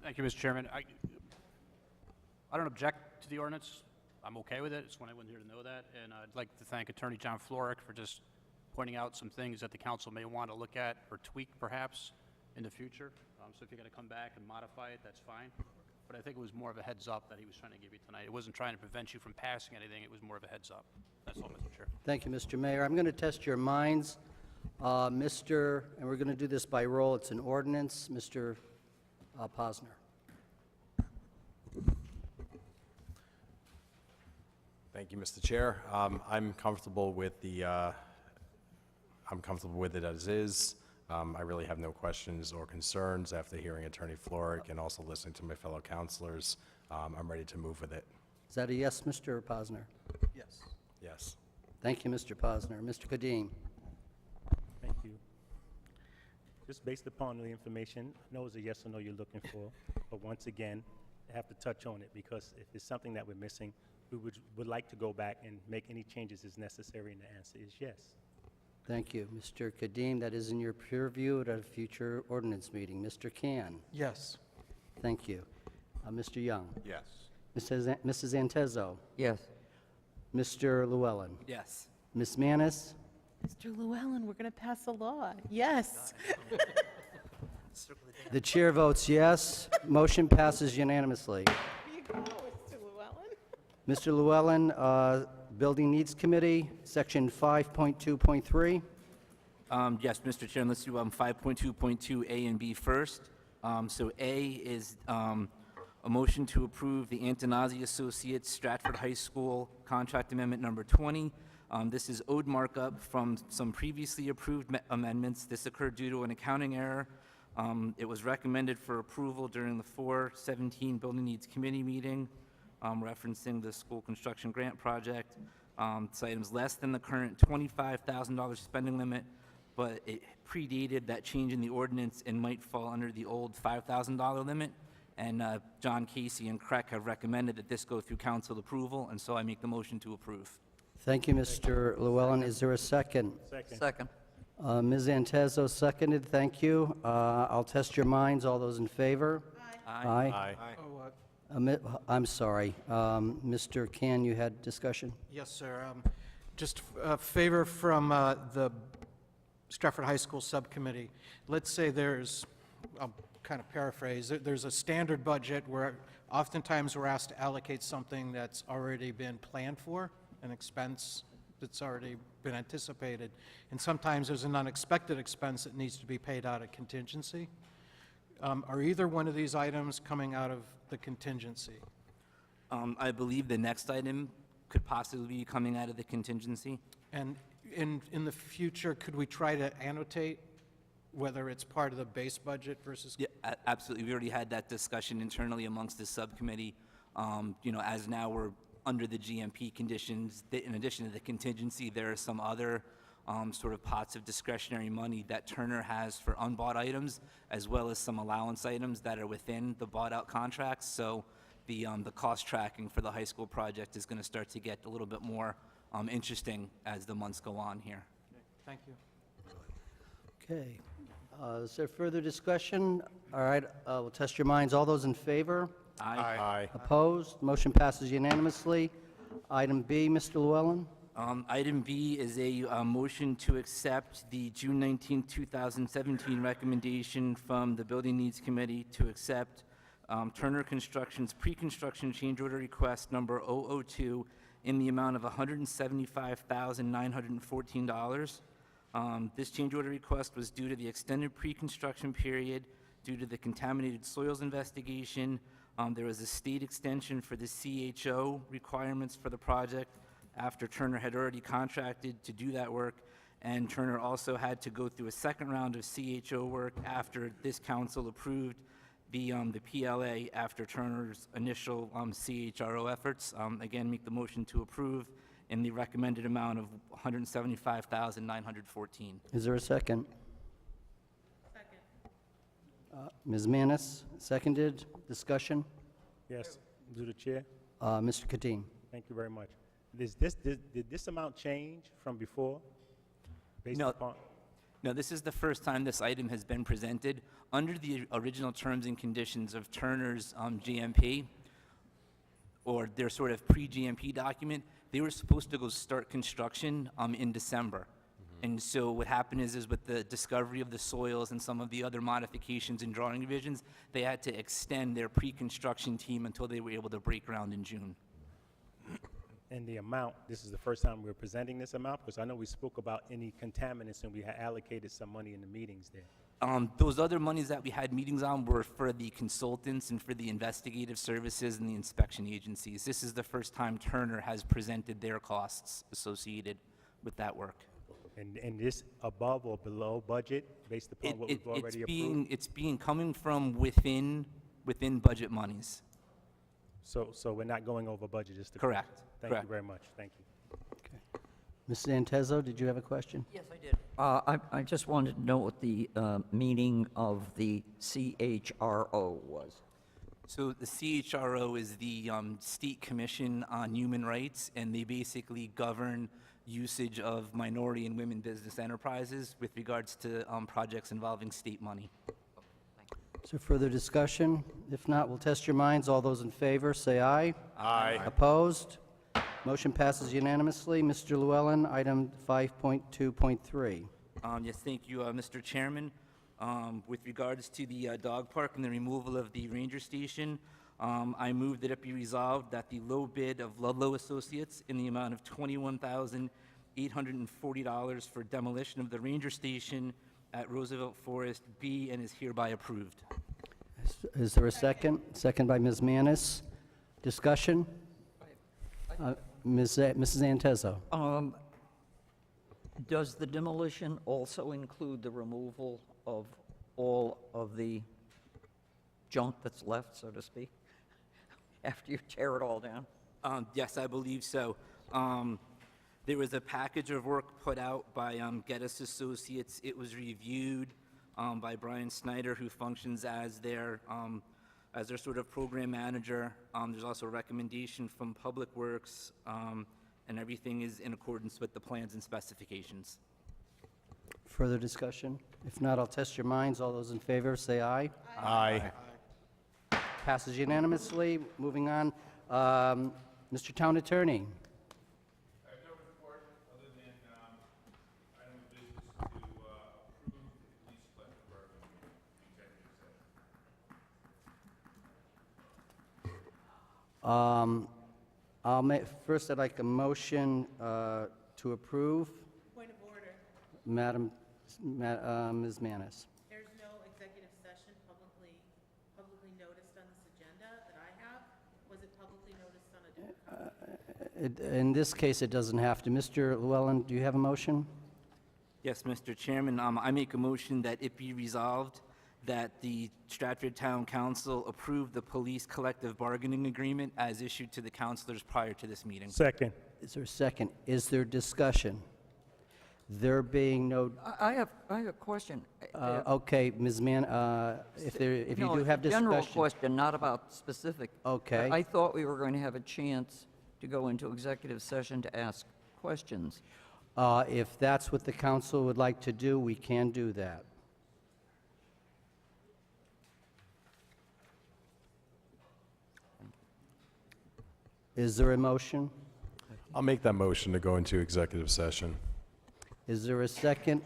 Thank you, Mr. Chairman. I don't object to the ordinance. I'm okay with it. Just want everyone here to know that. And I'd like to thank Attorney John Florek for just pointing out some things that the council may want to look at or tweak perhaps in the future. So if you're going to come back and modify it, that's fine. But I think it was more of a heads up that he was trying to give you tonight. It wasn't trying to prevent you from passing anything. It was more of a heads up. That's all, Mr. Chair. thank you, Mr. Mayor. I'm going to test your minds. And we're going to do this by roll. It's an ordinance. Mr. Posner. Thank you, Mr. Chair. I'm comfortable with the, I'm comfortable with it as is. I really have no questions or concerns after hearing Attorney Floric and also listening to my fellow counselors. I'm ready to move with it. Is that a yes, Mr. Posner? Yes. Yes. Thank you, Mr. Posner. Mr. Kadim? Thank you. Just based upon the information, I know it's a yes or no you're looking for, but once again, I have to touch on it because if it's something that we're missing, we would like to go back and make any changes as necessary, and the answer is yes. Thank you. Mr. Kadim, that is in your purview at a future ordinance meeting. Mr. Can? Yes. Thank you. Mr. Young? Yes. Mrs. Antezo? Yes. Mr. Llewellyn? Yes. Ms. Manis? Mr. Llewellyn, we're going to pass a law. Yes. The chair votes yes. Motion passes unanimously. Here you go, Mr. Llewellyn. Mr. Llewellyn, Building Needs Committee, Section 5.2.3. Yes, Mr. Chair, let's do 5.2.2 A and B first. So A is a motion to approve the Antonazi Associates Stratford High School Contract Amendment Number 20. This is owed markup from some previously approved amendments. This occurred due to an accounting error. It was recommended for approval during the 4/17 Building Needs Committee meeting, referencing the school construction grant project. This item's less than the current $25,000 spending limit, but it predated that change in the ordinance and might fall under the old $5,000 limit. And John Casey and Craig have recommended that this go through council approval, and so I make the motion to approve. Thank you, Mr. Llewellyn. Is there a second? Second. Ms. Antezo seconded. Thank you. I'll test your minds. All those in favor? Aye. Aye. I'm sorry. Mr. Can, you had discussion? Yes, sir. Just a favor from the Stratford High School Subcommittee. Let's say there's, I'll kind of paraphrase, there's a standard budget where oftentimes we're asked to allocate something that's already been planned for, an expense that's already been anticipated, and sometimes there's an unexpected expense that needs to be paid out of contingency. Are either one of these items coming out of the contingency? I believe the next item could possibly be coming out of the contingency. And in the future, could we try to annotate whether it's part of the base budget versus? Yeah, absolutely. We already had that discussion internally amongst the subcommittee. As now we're under the GMP conditions, in addition to the contingency, there are some other sort of pots of discretionary money that Turner has for unbought items, as well as some allowance items that are within the bought-out contracts. So the cost tracking for the high school project is going to start to get a little bit more interesting as the months go on here. Thank you. Okay. Is there further discussion? All right, we'll test your minds. All those in favor? Aye. Opposed? Motion passes unanimously. Item B, Mr. Llewellyn? Item B is a motion to accept the June 19, 2017 recommendation from the Building Needs Committee to accept Turner Construction's pre-construction change order request number 002 in the amount of $175,914. This change order request was due to the extended pre-construction period, due to the contaminated soils investigation. There was a state extension for the CHO requirements for the project after Turner had already contracted to do that work, and Turner also had to go through a second round of CHO work after this council approved the PLA after Turner's initial CHRO efforts. Again, make the motion to approve in the recommended amount of $175,914. Is there a second? Second. Ms. Manis, seconded. Discussion? Yes, through the chair. Mr. Kadim? Thank you very much. Did this amount change from before? Based No. upon? No, this is the first time this item has been presented. Under the original terms and conditions of Turner's GMP, or their sort of pre-GMP document, they were supposed to go start construction in December. And so what happened is with the discovery of the soils and some of the other modifications and drawing revisions, they had to extend their pre-construction team until they were able to break ground in June. And the amount, this is the first time we're presenting this amount, because I know we spoke about any contaminants and we had allocated some money in the meetings there. Those other monies that we had meetings on were for the consultants and for the investigative services and the inspection agencies. This is the first time Turner has presented their costs associated with that work. And this above or below budget based upon what we've already approved? It's being coming from within budget monies. So we're not going over budget, just to. Correct, Thank you correct. very much. Thank you. Ms. Zantezo, did you have a question? Yes, I did. I just wanted to know what the meaning of the CHRO was. So the CHRO is the State Commission on Human Rights, and they basically govern usage of minority and women business enterprises with regards to projects involving state money. Is there further discussion? If not, we'll test your minds. All those in favor, say aye. Aye. Opposed? Motion passes unanimously. Mr. Llewellyn, item 5.2.3. Yes, thank you, Mr. Chairman. With regards to the dog park and the removal of the ranger station, I move that it be resolved that the low bid of Ludlow Associates in the amount of $21,840 for demolition of the ranger station at Roosevelt Forest be and is hereby approved. Is there a second? Second by Ms. Manis. Discussion? Mrs. Zantezo. Does the demolition also include the removal of all of the junk that's left, so to speak, after you tear it all down? Yes, I believe so. There was a package of work put out by Geddes Associates. It was reviewed by Brian Snyder, who functions as their sort of program manager. There's also a recommendation from Public Works, and everything is in accordance with the plans and specifications. Further discussion? If not, I'll test your minds. All those in favor, say aye. Aye. Passes unanimously. Moving on, Mr. Town Attorney. I have no report other than item of business to approve the police collective bargaining executive session. I'll make, first I'd like a motion to approve. Point of order. Ms. Manis. There's no executive session publicly noticed on this agenda that I have. Was it publicly noticed on a different? In this case, it doesn't have to. Mr. Llewellyn, do you have a motion? Yes, Mr. Chairman, I make a motion that it be resolved that the Stratford Town Council approve the police collective bargaining agreement as issued to the councilors prior to this meeting. Second. Is there a second? Is there discussion? There being no, I have a question. okay, Ms. if you No, do it's have a general discussion. question, not about specific. Okay. I thought we were going to have a chance to go into executive session to ask questions. If that's what the council would like to do, we can do that. Is there a motion? I'll make that motion to go into executive session. Is there a second?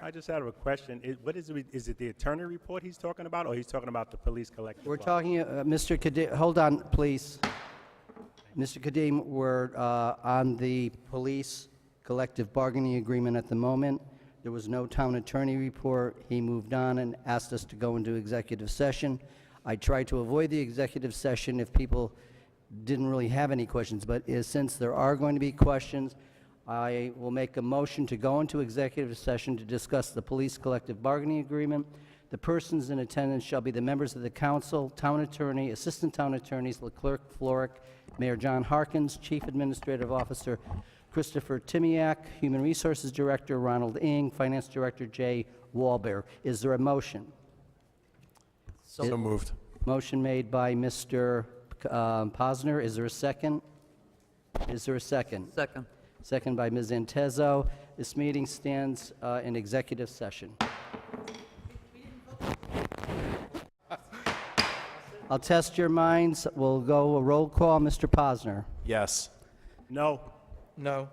I just had a question. What is it, is it the attorney report he's talking about, or he's talking about the police collective? We're bargaining? talking, Mr. Kadim, hold on, please. Mr. Kadim, we're on the police collective bargaining agreement at the moment. There was no town attorney report. He moved on and asked us to go into executive session. I tried to avoid the executive session if people didn't really have any questions, but since there are going to be questions, I will make a motion to go into executive session to discuss the police collective bargaining agreement. The persons in attendance shall be the members of the council, town attorney, assistant town attorneys, Leclerc, Floric, Mayor John Harkins, Chief Administrative Officer Christopher Timiak, Human Resources Director Ronald Ing, Finance Director Jay Walbear. Is there a motion? So moved. Motion made by Mr. Posner. Is there a second? Is there a second? Second. Second by Ms. Zantezo. This meeting stands in executive session. I'll test your minds. We'll go a roll call. Mr. Posner. Yes. No. No.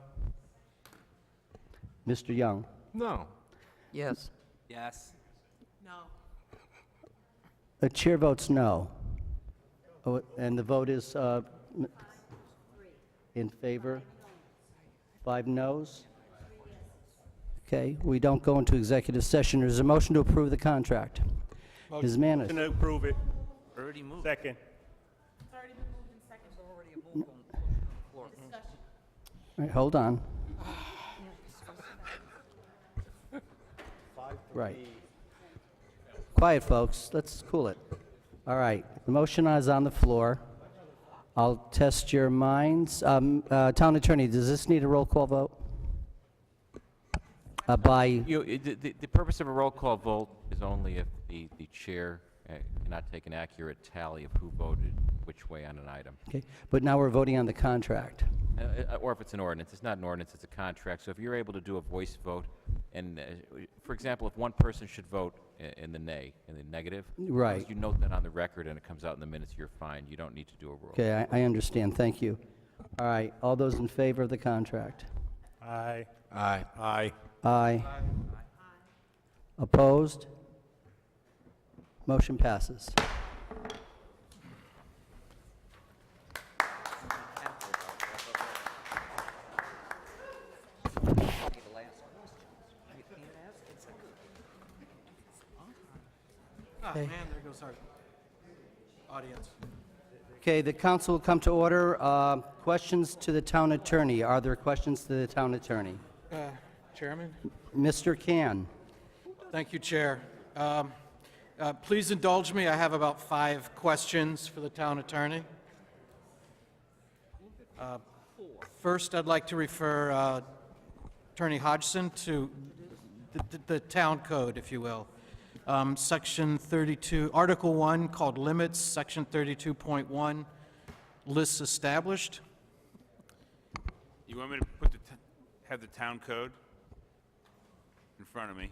Mr. Young. No. Yes. Yes. No. The chair votes no. Oh, and the vote is in favor? 5 noes? Okay, we don't go into executive session. There's a motion to approve the contract. Ms. Manis. Motion to approve it. Already moved. Second. It's already been moved in second. Discussion. All right, hold on. Right. Quiet, folks. Let's cool it. All right. The motion is on the floor. I'll test your minds. Town Attorney, does this need a roll call vote? By, The purpose of a roll call vote is only if the chair cannot take an accurate tally of who voted which way on an item. okay, but now we're voting on the contract. Or if it's an ordinance. It's not an ordinance, it's a contract. So if you're able to do a voice vote, and, for example, if one person should vote in the negative, as long as Right. you note that on the record and it comes out in the minutes, you're fine. You don't need to do a roll. Okay, I understand. Thank you. All right, all those in favor of the contract? Aye. Aye. Aye. Aye. Opposed? Motion passes. Ah, man, there goes our audience. Okay, the council will come to order. Questions to the town attorney. Are there questions to the town attorney? Chairman? Mr. Can. Thank you, Chair. Please indulge me, I have about 5 questions for the town attorney. First, I'd like to refer Attorney Hodgson to the town code, if you will. Section 32, Article 1, called Limits, Section 32.1, lists established. You want me to have the town code in front of me?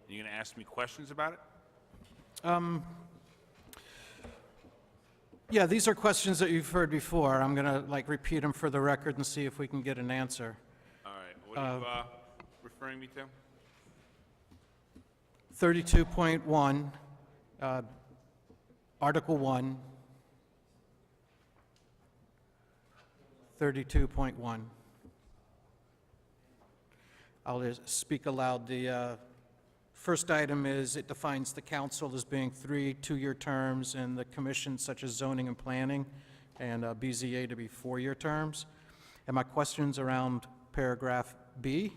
You're going to ask me questions about it? Yeah, these are questions that you've heard before. I'm going to repeat them for the record and see if we can get an answer. All right. What are you referring me to? 32.1, Article 1, 32.1. I'll just speak aloud. The first item is it defines the council as being 3 two-year terms and the commission such as zoning and planning and BZA to be 4-year terms. And my question's around paragraph B.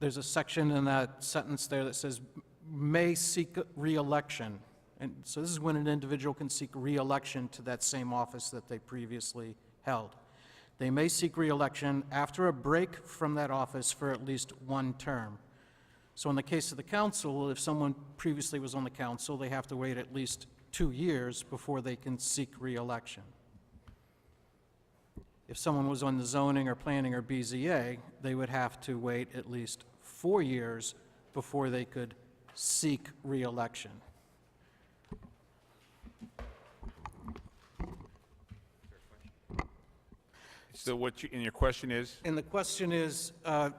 There's a section in that sentence there that says, may seek re-election. And so this is when an individual can seek re-election to that same office that they previously held. They may seek re-election after a break from that office for at least 1 term. So in the case of the council, if someone previously was on the council, they have to wait at least 2 years before they can seek re-election. If someone was on the zoning or planning or BZA, they would have to wait at least 4 years before they could seek re-election. So and your question is? And the question is,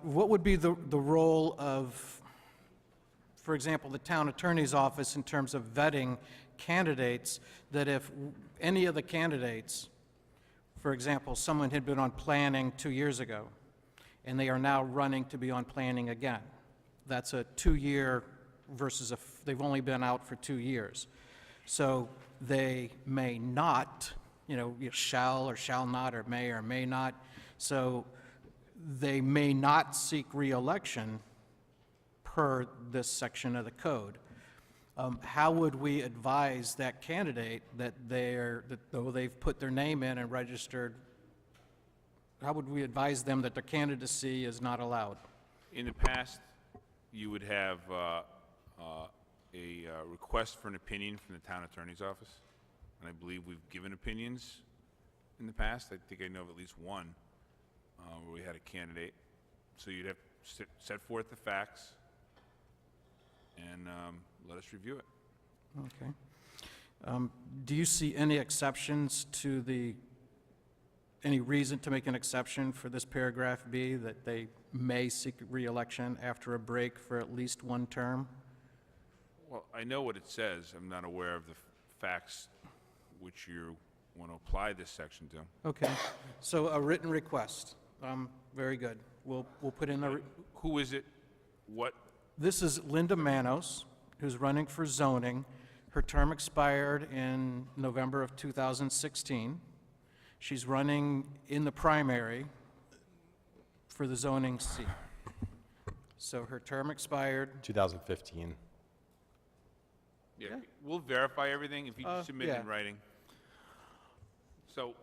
what would be the role of, for example, the town attorney's office in terms of vetting candidates, that if any of the candidates, for example, someone had been on planning 2 years ago, and they are now running to be on planning again. That's a 2-year versus they've only been out for 2 years. So they may not, shall or shall not, or may not. So they may not seek re-election per this section of the code. How would we advise that candidate that though they've put their name in and registered, how would we advise them that their candidacy is not allowed? In the past, you would have a request for an opinion from the town attorney's office. And I believe we've given opinions in the past. I think I know of at least one where we had a candidate. So you'd have to set forth the facts and let us review it. Okay. Do you see any exceptions to any reason to make an exception for this paragraph B, that they may seek re-election after a break for at least 1 term? Well, I know what it says. I'm not aware of the facts which you want to apply this section to. Okay. So a written request. Very good. We'll put in a... Who is it? What? This is Linda Manos, who's running for zoning. Her term expired in November of 2016. She's running in the primary for the zoning seat. So her term expired. 2015. Yeah, we'll verify everything if you just submit it in yeah. writing. So,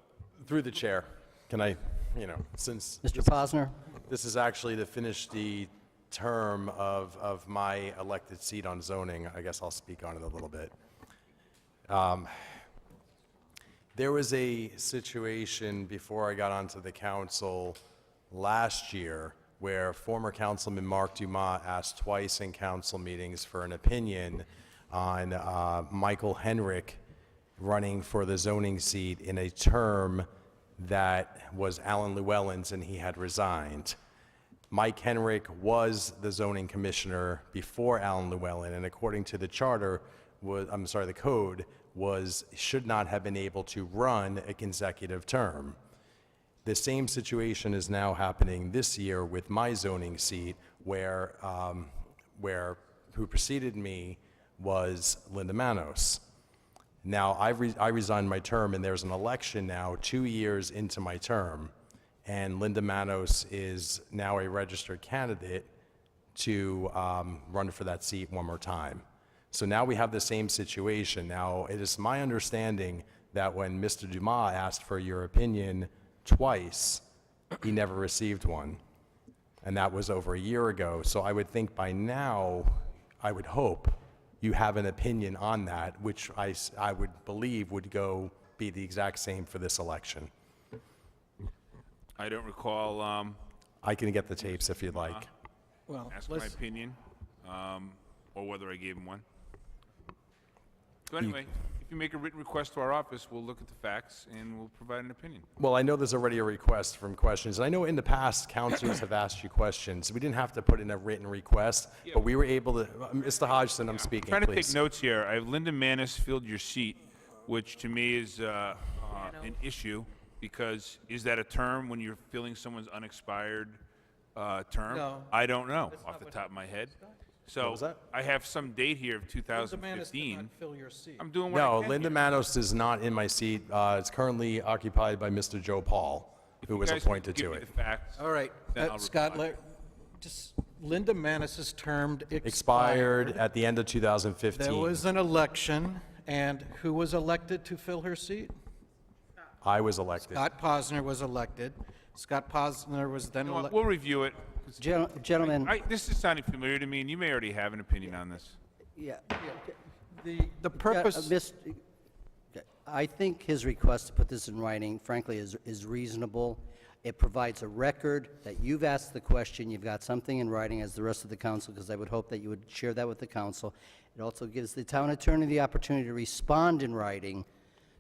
Through the chair, can I, since Mr. Posner? this is actually to finish the term of my elected seat on zoning, I guess I'll speak on it a little bit. There was a situation before I got onto the council last year where former Councilman Mark Dumas asked twice in council meetings for an opinion on Michael Henrick running for the zoning seat in a term that was Alan Llewellyn's and he had resigned. Mike Henrick was the zoning commissioner before Alan Llewellyn, and according to the charter, the code, should not have been able to run a consecutive term. The same situation is now happening this year with my zoning seat, where who preceded me was Linda Manos. Now, I resigned my term, and there's an election now 2 years into my term, and Linda Manos is now a registered candidate to run for that seat one more time. So now we have the same situation. Now, it is my understanding that when Mr. Dumas asked for your opinion twice, he never received one, and that was over a year ago. So I would think by now, I would hope you have an opinion on that, which I would believe would be the exact same for this election. I don't recall I can get the tapes if you'd like. Well, ask my opinion, or whether I gave him one. So anyway, if you make a written request to our office, we'll look at the facts and we'll provide an opinion. Well, I know there's already a request from questions. And I know in the past, councilors have asked you questions. We didn't have to put in a written request, but we were able to, Mr. Hodgson, I'm speaking, Trying to please. take notes here. I have Linda Manis filled your seat, which to me is an issue, because is that a term when you're filling someone's unexpired term? No. I don't know off the top of my head. So was that? I have some date here of Linda Manis did 2015. not fill your seat. I'm doing what No, I can Linda here. Manos is not in my seat. It's currently occupied by Mr. Joe Paul, who You was guys appointed give to me it. the facts. All right, Then I'll Scott, reply. just Linda Manis's term Expired at the end of 2015. There was an election, and who was elected to fill her seat? I was elected. Scott Posner was elected. Scott Posner was then You know what, elected. we'll review it. Gentlemen, This is sounding familiar to me, and you may already have an opinion on this. yeah. The purpose, I think his request to put this in writing, frankly, is reasonable. It provides a record that you've asked the question, you've got something in writing as the rest of the council, because I would hope that you would share that with the council. It also gives the town attorney the opportunity to respond in writing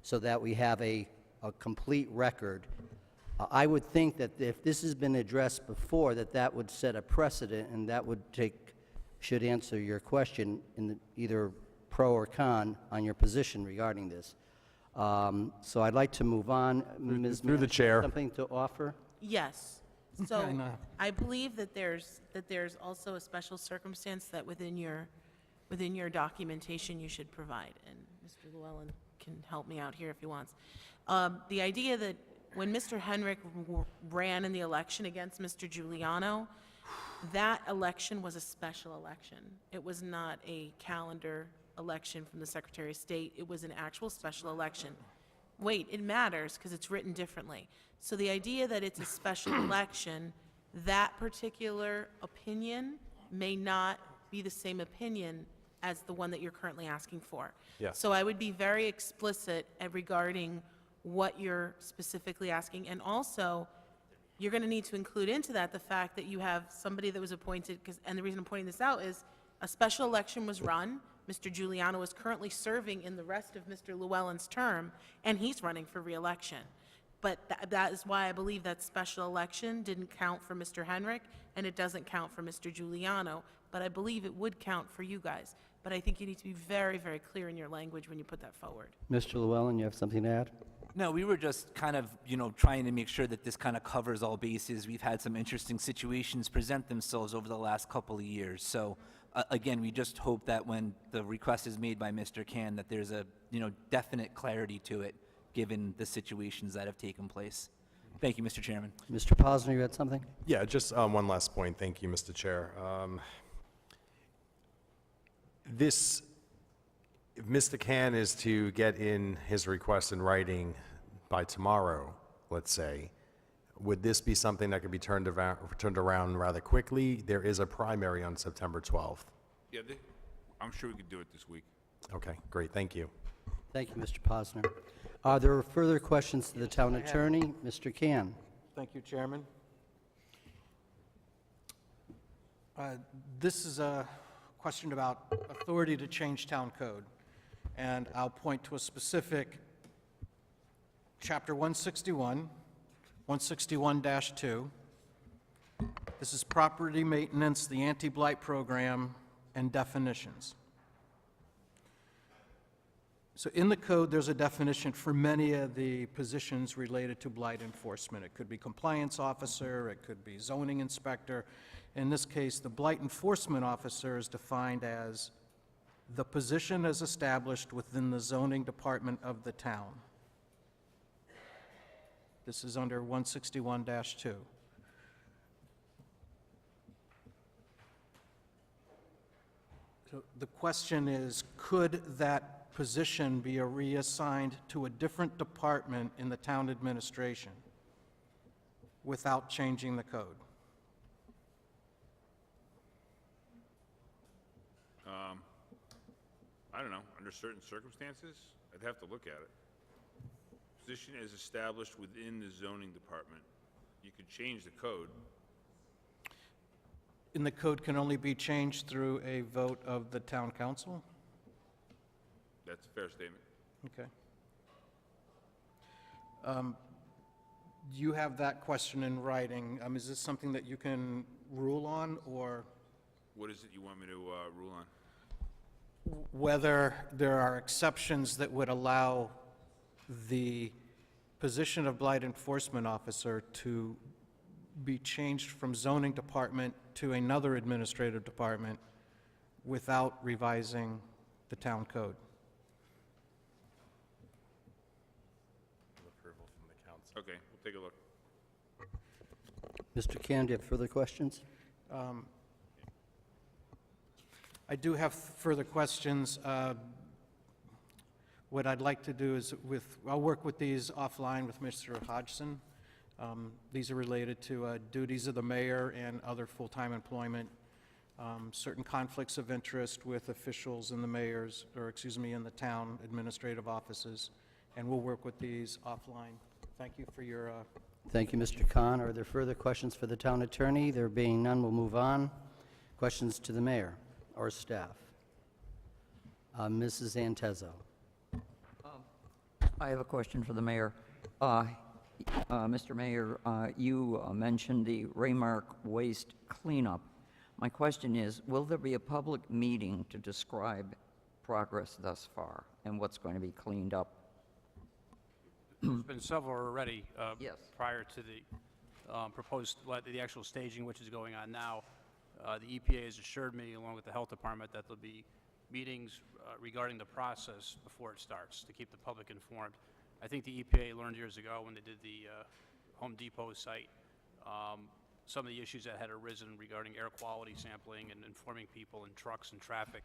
so that we have a complete record. I would think that if this has been addressed before, that would set a precedent, and that should answer your question in either pro or con on your position regarding this. So I'd like to move on. Ms. through the Mann, chair. Something to offer? Yes. I So know. I believe that there's also a special circumstance that within your documentation you should provide, and Mr. Llewellyn can help me out here if he wants. The idea that when Mr. Henrick ran in the election against Mr. Giuliano, that election was a special election. It was not a calendar election from the Secretary of State. It was an actual special election. Wait, it matters because it's written differently. So the idea that it's a special election, that particular opinion may not be the same opinion as the one that you're currently asking for. Yes. So I would be very explicit regarding what you're specifically asking. And also, you're going to need to include into that the fact that you have somebody that was appointed, and the reason I'm pointing this out is a special election was run. Mr. Giuliano is currently serving in the rest of Mr. Llewellyn's term, and he's running for re-election. But that is why I believe that special election didn't count for Mr. Henrick, and it doesn't count for Mr. Giuliano, but I believe it would count for you guys. But I think you need to be very, very clear in your language when you put that forward. Mr. Llewellyn, you have something to add? No, we were just kind of, trying to make sure that this kind of covers all bases. We've had some interesting situations present themselves over the last couple of years. So, again, we just hope that when the request is made by Mr. Can, that there's a, definite clarity to it, given the situations that have taken place. Thank you, Mr. Chairman. Mr. Posner, you had something? Yeah, just one last point. Thank you, Mr. Chair. If Mr. Can is to get in his request in writing by tomorrow, let's say, would this be something that could be turned around rather quickly? There is a primary on September 12th. Yeah, I'm sure we could do it this week. Okay, great, thank you. Thank you, Mr. Posner. Are there further questions to the town attorney? Mr. Can. Thank you, Chairman. This is a question about authority to change town code, and I'll point to a specific Chapter 161, 161-2. This is property maintenance, the anti-blight program, and definitions. So in the code, there's a definition for many of the positions related to blight enforcement. It could be compliance officer, it could be zoning inspector. In this case, the blight enforcement officer is defined as the position as established within the zoning department of the town. This is under 161-2. So the question is, could that position be reassigned to a different department in the town administration without changing the code? I don't know, under certain circumstances, I'd have to look at it. Position is established within the zoning department. You could change the code. And the code can only be changed through a vote of the town council? That's a fair statement. Okay. Do you have that question in writing? Is this something that you can rule on, or What is it you want me to rule on? whether there are exceptions that would allow the position of blight enforcement officer to be changed from zoning department to another administrative department without revising the town code? Approval from the council. Okay, we'll take a look. Mr. Can, do you have further questions? I do have further questions. What I'd like to do is I'll work with these offline with Mr. Hodgson. These are related to duties of the mayor and other full-time employment, certain conflicts of interest with officials in the mayor's, or excuse me, in the town administrative offices, and we'll work with these offline. Thank you for your Thank you, Mr. Khan. Are there further questions for the town attorney? There being none, we'll move on. Questions to the mayor or staff? Mrs. Antezo. I have a question for the mayor. Mr. Mayor, you mentioned the Raymark waste cleanup. My question is, will there be a public meeting to describe progress thus far and what's going to be cleaned up? There's been several already. Yes. Prior to the the actual staging, which is going on now. The EPA has assured me, along with the health department, that there'll be meetings regarding the process before it starts to keep the public informed. I think the EPA learned years ago when they did the Home Depot site, some of the issues that had arisen regarding air quality sampling and informing people in trucks and traffic.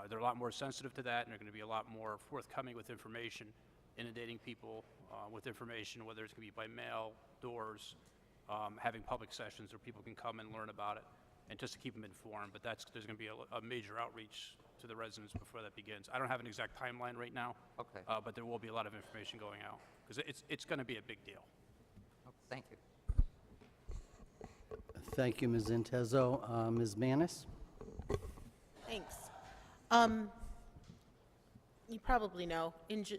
They're a lot more sensitive to that, and they're going to be a lot more forthcoming with information, inundating people with information, whether it's going to be by mail, doors, having public sessions where people can come and learn about it, and just to keep them informed. But there's going to be a major outreach to the residents before that begins. I don't have an exact timeline right now. Okay. But there will be a lot of information going out, because it's going to be a big deal. Thank you. Thank you, Ms. Antezo. Ms. Manis? Thanks. You probably know,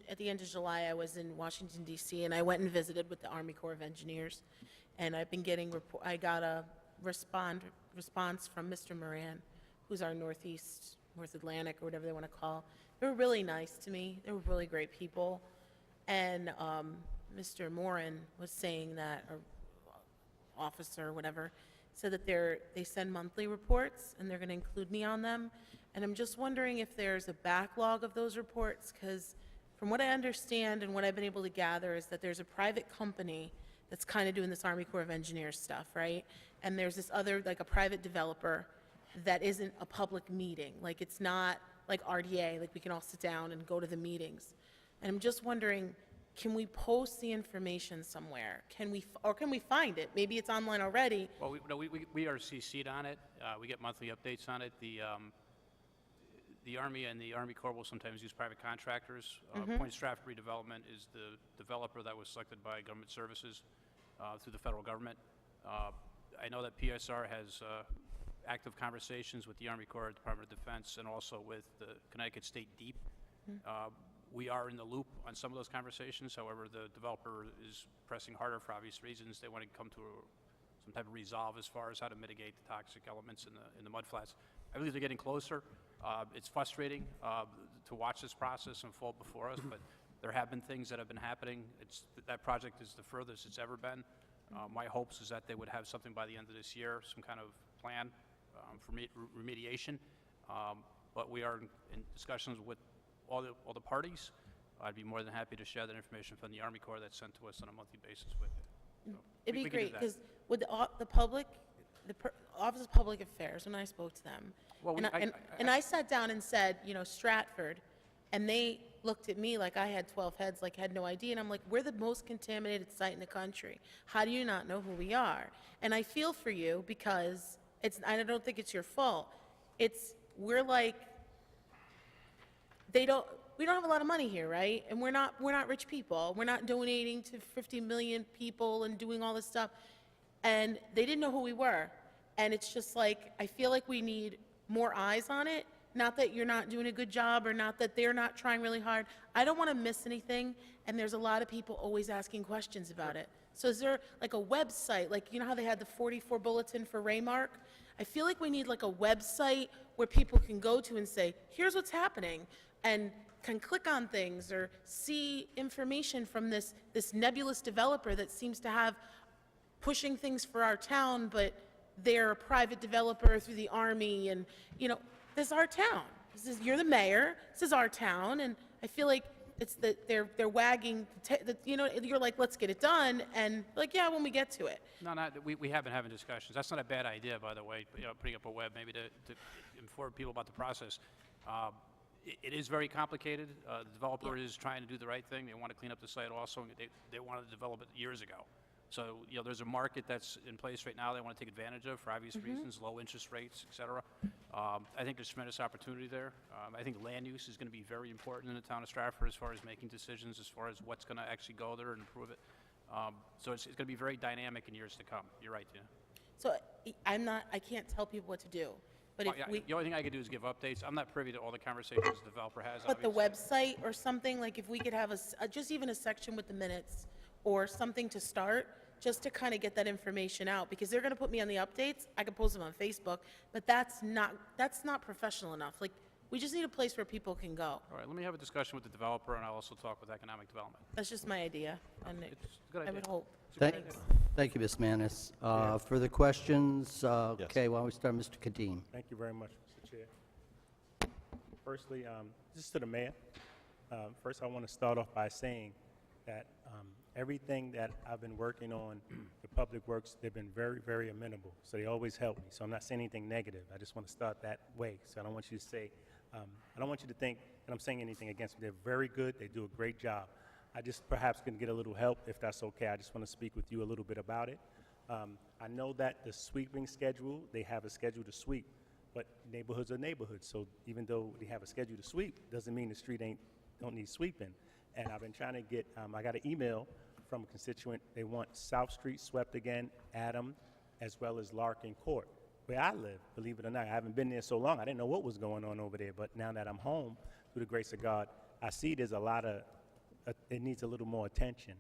at the end of July, I was in Washington, D.C., and I went and visited with the Army Corps of Engineers, and I've been getting, I got a response from Mr. Moran, who's our North Atlantic, or whatever they want to call. They were really nice to me. They were really great people. And Mr. Moran was saying that, or officer, or whatever, said that they send monthly reports, and they're going to include me on them. And I'm just wondering if there's a backlog of those reports, because from what I understand and what I've been able to gather is that there's a private company that's kind of doing this Army Corps of Engineers stuff, right? And there's this other, like a private developer that isn't a public meeting. Like, it's not like RDA, like we can all sit down and go to the meetings. And I'm just wondering, can we post the information somewhere? Can we find it? Maybe it's online already. Well, we are CC'd on it. We get monthly updates on it. The Army and the Army Corps will sometimes use private contractors. Point Stratford Redevelopment is the developer that was selected by Government Services through the federal government. I know that PSR has active conversations with the Army Corps, Department of Defense, and also with the Connecticut State Deep. We are in the loop on some of those conversations. However, the developer is pressing harder for obvious reasons. They want to come to some type of resolve as far as how to mitigate the toxic elements in the mudflats. I believe they're getting closer. It's frustrating to watch this process unfold before us, but there have been things that have been happening. That project is the furthest it's ever been. My hopes is that they would have something by the end of this year, some kind of plan for remediation. But we are in discussions with all the parties. I'd be more than happy to share that information from the Army Corps that's sent to us on a monthly basis with you. So It'd we be can do great, that. because with the public, Office of Public Affairs, when I spoke to them, Well, and I sat down and said, Stratford, and they looked at me like I had 12 heads, like had no idea, and I'm like, we're the most contaminated site in the country. How do you not know who we are? And I feel for you, because I don't think it's your fault. We're like, we don't have a lot of money here, right? And we're not rich people. We're not donating to 50 million people and doing all this stuff. And they didn't know who we were. And it's just like, I feel like we need more eyes on it. Not that you're not doing a good job, or not that they're not trying really hard. I don't want to miss anything, and there's a lot of people always asking questions about it. So is there like a website, like, you know how they had the 44 bulletin for Raymark? I feel like we need like a website where people can go to and say, here's what's happening, and can click on things or see information from this nebulous developer that seems to have pushing things for our town, but they're a private developer through the Army, and, this is our town. You're the mayor, this is our town, and I feel like it's that they're wagging, you're like, let's get it done, and like, yeah, when we get to it. No, we have been having discussions. That's not a bad idea, by the way, putting up a web maybe to inform people about the process. It is very complicated. The developer is trying to do the right thing. They want to clean up the site also. They wanted to develop it years ago. So, there's a market that's in place right now they want to take advantage of for obvious reasons, low interest rates, et cetera. I think there's tremendous opportunity there. I think land use is going to be very important in the town of Stratford as far as making decisions, as far as what's going to actually go there and improve it. So it's going to be very dynamic in years to come. You're right, Tina. So I can't tell people what to do, but Well, the only thing I could do is give updates. I'm not privy to all the conversations the developer has, But the obviously. website or something, like if we could have just even a section with the minutes or something to start, just to kind of get that information out, because they're going to put me on the updates. I can post them on Facebook, but that's not professional enough. Like, we just need a place where people can go. All right, let me have a discussion with the developer, and I'll also talk with economic development. That's just my idea, and It's a good I idea. would hope. Thank Thanks. thank you, Ms. Manis. Further questions? Okay, why don't we start, Mr. Kadim? Thank you very much, Mr. Chair. Firstly, just to the mayor, first I want to start off by saying that everything that I've been working on, the Public Works, they've been very, very amenable. So they always help me. So I'm not saying anything negative. I just want to start that way. So I don't want you to say, I don't want you to think that I'm saying anything against them. They're very good. They do a great job. I just perhaps can get a little help, if that's okay. I just want to speak with you a little bit about it. I know that the sweeping schedule, they have a schedule to sweep, but neighborhoods are neighborhoods. So even though they have a schedule to sweep, doesn't mean the street don't need sweeping. And I've been trying to get, I got an email from a constituent. They want South Street swept again, Adam, as well as Larkin Court, where I live, believe it or not. I haven't been there so long. I didn't know what was going on over there, but now that I'm home, through the grace of God, I see there's a lot of, it needs a little more attention.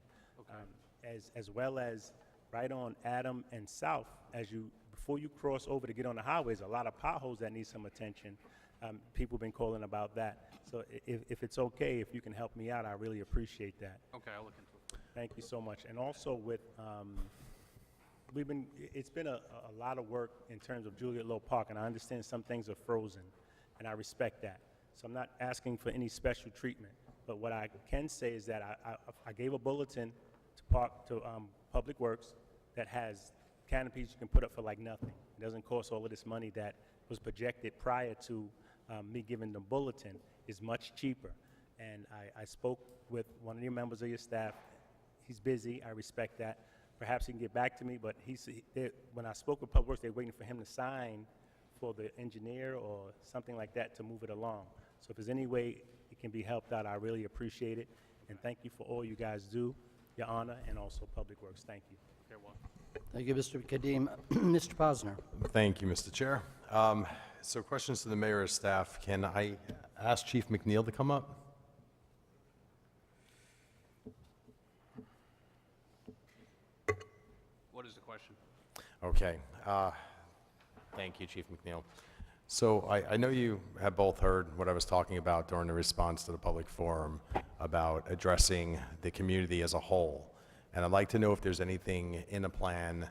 As well as right on Adam and South, before you cross over to get on the highways, a lot of potholes that need some attention. People have been calling about that. So if it's okay, if you can help me out, I really appreciate that. Okay, I'll look into it. Thank you so much. And also with, it's been a lot of work in terms of Juliet Low Park, and I understand some things are frozen, and I respect that. So I'm not asking for any special treatment. But what I can say is that I gave a bulletin to Public Works that has canopies you can put up for like nothing. It doesn't cost all of this money that was projected prior to me giving the bulletin. Is much cheaper. And I spoke with one of your members of your staff. He's busy, I respect that. Perhaps he can get back to me, but when I spoke with Public Works, they're waiting for him to sign for the engineer or something like that to move it along. So if there's any way it can be helped out, I really appreciate it. And thank you for all you guys do, Your Honor, and also Public Works. Thank you. You're welcome. Thank you, Mr. Kadim. Mr. Posner. Thank you, Mr. Chair. So questions to the mayor or staff. Can I ask Chief McNeil to come up? What is the question? Okay. Thank you, Chief McNeil. So I know you have both heard what I was talking about during the response to the public forum about addressing the community as a whole. And I'd like to know if there's anything in the plan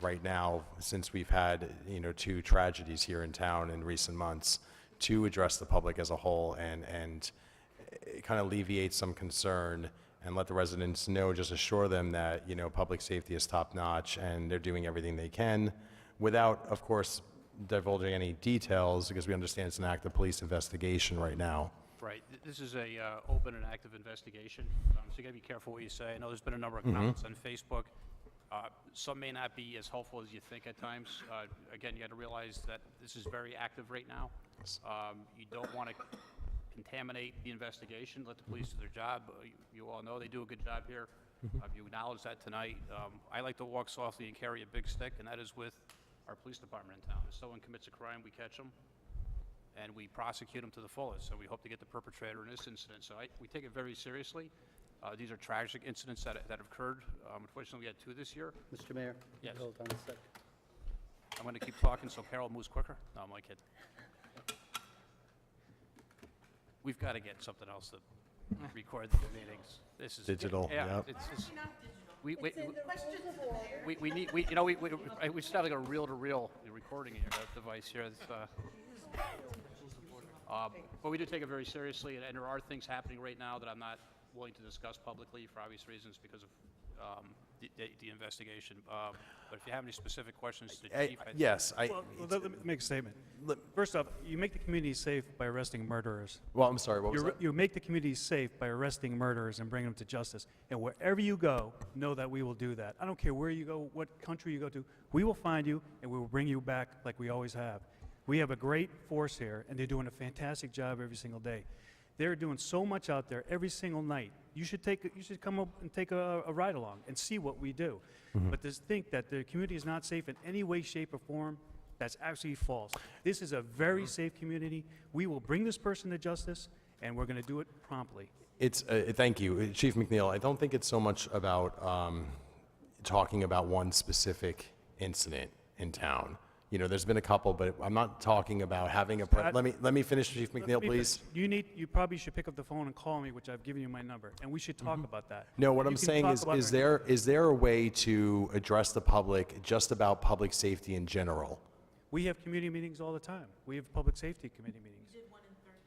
right now, since we've had, 2 tragedies here in town in recent months, to address the public as a whole and kind of alleviate some concern and let the residents know, just assure them that, public safety is top-notch and they're doing everything they can without, of course, divulging any details, because we understand it's an active police investigation right now. Right. This is a open and active investigation, so you got to be careful what you say. I know there's been a number of comments on Facebook. Some may not be as helpful as you think at times. Again, you got to realize that this is very active right now. You don't want to contaminate the investigation. Let the police do their job. You all know they do a good job here. You acknowledge that tonight. I like to walk softly and carry a big stick, and that is with our police department in town. If someone commits a crime, we catch them, and we prosecute them to the fullest. So we hope to get the perpetrator in this incident. So we take it very seriously. These are tragic incidents that have occurred. Unfortunately, we had 2 this year. Mr. Mayor? Yes. Hold on a sec. I'm going to keep talking so Carol moves quicker. No, I'm only kidding. We've got to get something else to record the meetings. This is Digital, Yeah, yep. it's we should have like a reel-to-reel recording device here. But we do take it very seriously, and there are things happening right now that I'm not willing to discuss publicly for obvious reasons because of the investigation. But if you have any specific questions to the chief, Yes, Well, let me make a statement. First off, you make the community safe by arresting murderers. well, I'm sorry, what was that? You make the community safe by arresting murderers and bringing them to justice. And wherever you go, know that we will do that. I don't care where you go, what country you go to, we will find you and we will bring you back like we always have. We have a great force here, and they're doing a fantastic job every single day. They're doing so much out there every single night. You should come up and take a ride along and see what we do. But to think that the community is not safe in any way, shape, or form, that's absolutely false. This is a very safe community. We will bring this person to justice, and we're going to do it promptly. It's, thank you, Chief McNeil. I don't think it's so much about talking about one specific incident in town. There's been a couple, but I'm not talking about having a. Let me finish, Chief McNeil, please. You probably should pick up the phone and call me, which I've given you my number, and we should talk about that. No, what I'm You can saying talk is, about is it. there a way to address the public just about public safety in general? We have community meetings all the time. We have public safety committee meetings.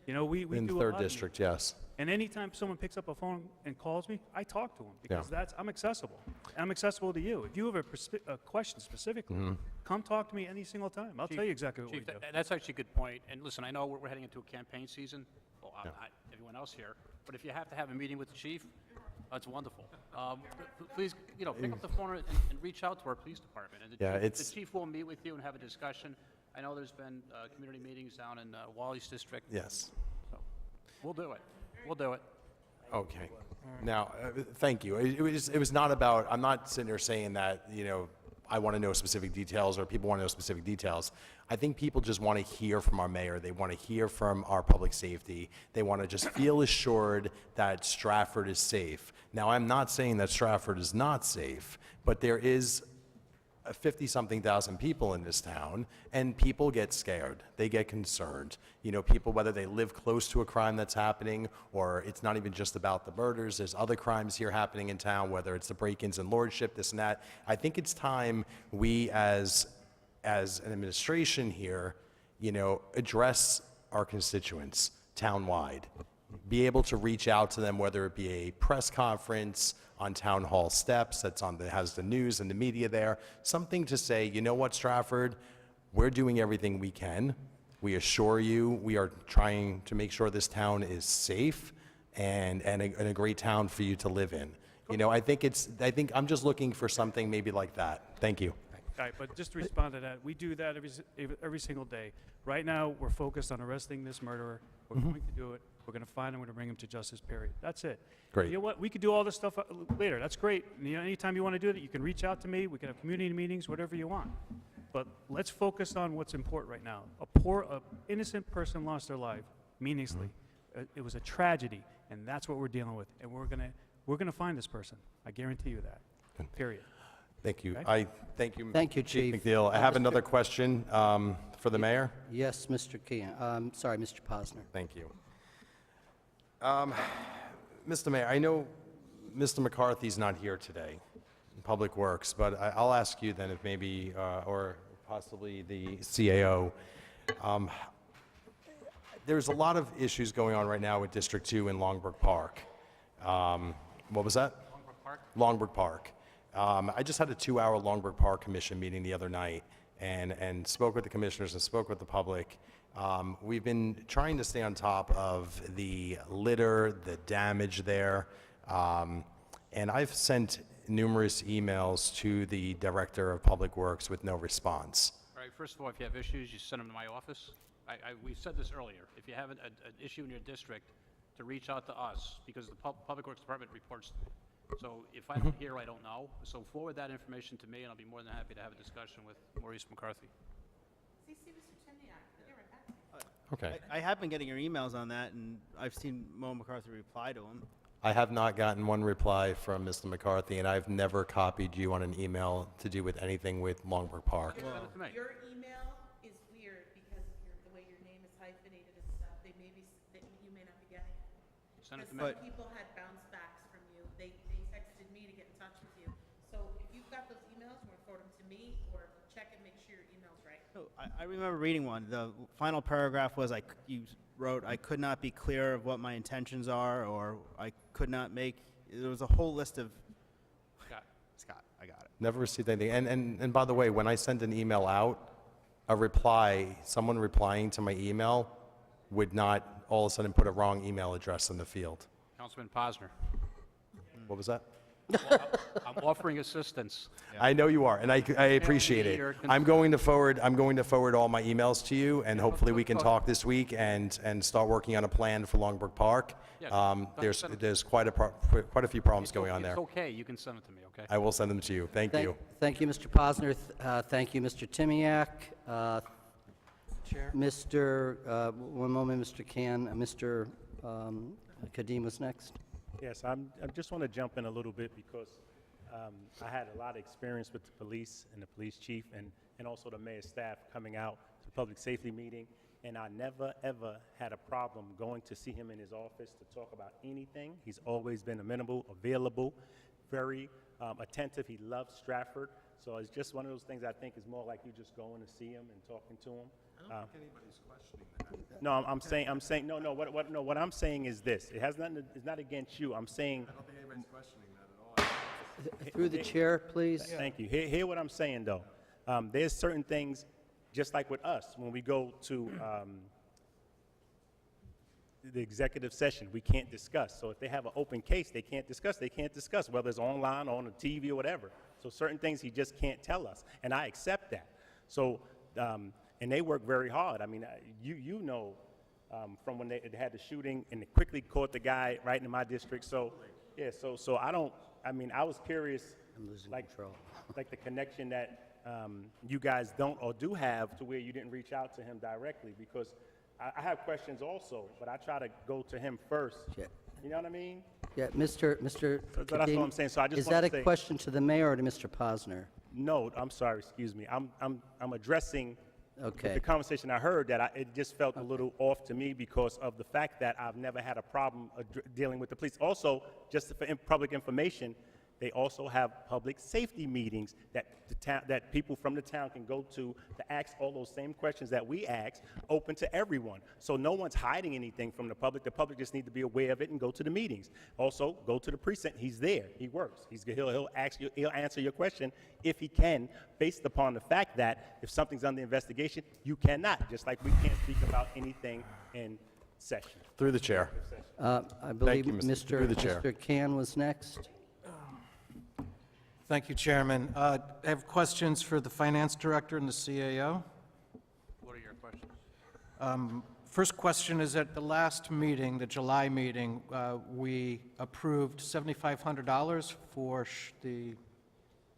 We In do a third lot of district, yes. And anytime someone picks up a phone and calls me, I talk to them because I'm accessible. And I'm accessible to you. If you have a question specifically, come talk to me any single time. I'll tell you exactly what we Chief, do. that's actually a good point. And listen, I know we're heading into a campaign season. Well, not everyone else here. But if you have to have a meeting with the chief, that's wonderful. Please, pick up the phone and reach out to our police department. And the chief will meet with you and have a discussion. I know there's been community meetings down in Wally's district. Yes. So we'll do it. We'll do it. Okay. Now, thank you. It was not about, I'm not sitting there saying that, I want to know specific details or people want to know specific details. I think people just want to hear from our mayor. They want to hear from our public safety. They want to just feel assured that Stratford is safe. Now, I'm not saying that Stratford is not safe, but there is 50-something thousand people in this town, and people get scared. They get concerned. People, whether they live close to a crime that's happening, or it's not even just about the murders. There's other crimes here happening in town, whether it's the break-ins and lordship, this and that. I think it's time we, as an administration here, address our constituents town-wide. be able to reach out to them, whether it be a press conference on town hall steps that has the news and the media there, something to say, you know what, Stratford, we're doing everything we can. We assure you we are trying to make sure this town is safe and a great town for you to live in. You know, I think I'm just looking for something maybe like that. Thank you. All right, but just to respond to that, we do that every single day. Right now, we're focused on arresting this murderer. We're going to do it. We're going to find him. We're going to bring him to justice, period. That's it. Great. You know what? We could do all this stuff later. That's great. You know, anytime you want to do that, you can reach out to me. We can have community meetings, whatever you want. But let's focus on what's important right now. A innocent person lost their life meaninglessly. It was a tragedy, and that's what we're dealing with. And we're gonna find this person. I guarantee you that. Period. Thank you. Okay. Thank you, Chief. McNeil. I have another question for the mayor. Yes, Mr. Kean. Sorry, Mr. Posner. Thank you. Mr. Mayor, I know Mr. McCarthy's not here today in Public Works, but I'll ask you then if maybe, or possibly the CAO, there's a lot of issues going on right now with District 2 in Longbrook Park. What was that? Longbrook Park? Longbrook Park. I just had a 2-hour Longbrook Park Commission meeting the other night and spoke with the commissioners and spoke with the public. We've been trying to stay on top of the litter, the damage there, and I've sent numerous emails to the Director of Public Works with no response. All right, first of all, if you have issues, you send them to my office. We've said this earlier. If you have an issue in your district, to reach out to us, because the Public Works Department reports to me. So if I don't hear, I don't know. So forward that information to me, and I'll be more than happy to have a discussion with Maurice McCarthy. CC Mr. Timniak. I'll get right back. Okay. I have been getting your emails on that, and I've seen Mo McCarthy reply to them. I have not gotten one reply from Mr. McCarthy, and I've never copied you on an email to do with anything with Longbrook Park. Send it to me. Your email is weird because the way your name is hyphenated and stuff, you may not be getting it. Send it to Because me. some people had bounce backs from you. They texted me to get in touch with you. So if you've got those emails, you want to forward them to me or check and make sure your email's right. Oh, I remember reading one. The final paragraph was, you wrote, I could not be clear of what my intentions are, or I could not make, there was a whole list of, Scott, I got it. Never received anything. And by the way, when I send an email out, someone replying to my email would not all of a sudden put a wrong email address in the field. Councilman Posner. What was that? I'm offering assistance. I know you are, and I appreciate it. your I'm going to forward all my emails to you, and hopefully we can talk this week and start working on a plan for Longbrook Park. Yeah, There's quite a few problems going on there. It's okay, you can send it to me, okay? I will send them to you. Thank you. Thank you, Mr. Posner. Thank you, Mr. Timniak. Chair? One moment, Mr. Can. Mr. Kadim was next. Yes, I just want to jump in a little bit because I had a lot of experience with the police and the police chief and also the mayor's staff coming out to the public safety meeting, and I never, ever had a problem going to see him in his office to talk about anything. He's always been amenable, available, very attentive. He loves Stratford, so it's just one of those things I think is more like you just going to see him and talking to him. I don't think anybody's questioning that. No, what I'm saying is this. It has nothing, it's not against you. I'm saying. I don't think anybody's questioning that at all. Through the chair, please. Thank you. Hear what I'm saying, though. There's certain things, just like with us, when we go to the executive session, we can't discuss. So if they have an open case, they can't discuss, whether it's online or on the TV or whatever. So certain things he just can't tell us, and I accept that. So, and they work very hard. I mean, you know, from when they had the shooting and they quickly caught the guy right in my district. So, yeah, so I was curious, I'm losing like, control. like the connection that you guys don't or do have to where you didn't reach out to him directly, because I have questions also, but I try to go to him first. Yeah. You know what I mean? Yeah, Mr. That's what I'm saying. So I just Is want that to a say, question to the mayor or to Mr. Posner? no, I'm sorry, excuse me. I'm addressing Okay. the conversation I heard that it just felt a little off to me because of the fact that I've never had a problem dealing with the police. Also, just for public information, they also have public safety meetings that that people from the town can go to ask all those same questions that we ask, open to everyone. So no one's hiding anything from the public. The public just need to be aware of it and go to the meetings. Also, go to the precinct. He's there. He works. He'll answer your question if he can, based upon the fact that if something's under investigation, you cannot. Just like we can't speak about anything in session. Through the chair. I believe you, through the chair. Mr. Can was next. Thank you, Chairman. I have questions for the Finance Director and the CAO. What are your questions? First question is, at the last meeting, the July meeting, we approved $7,500 for the,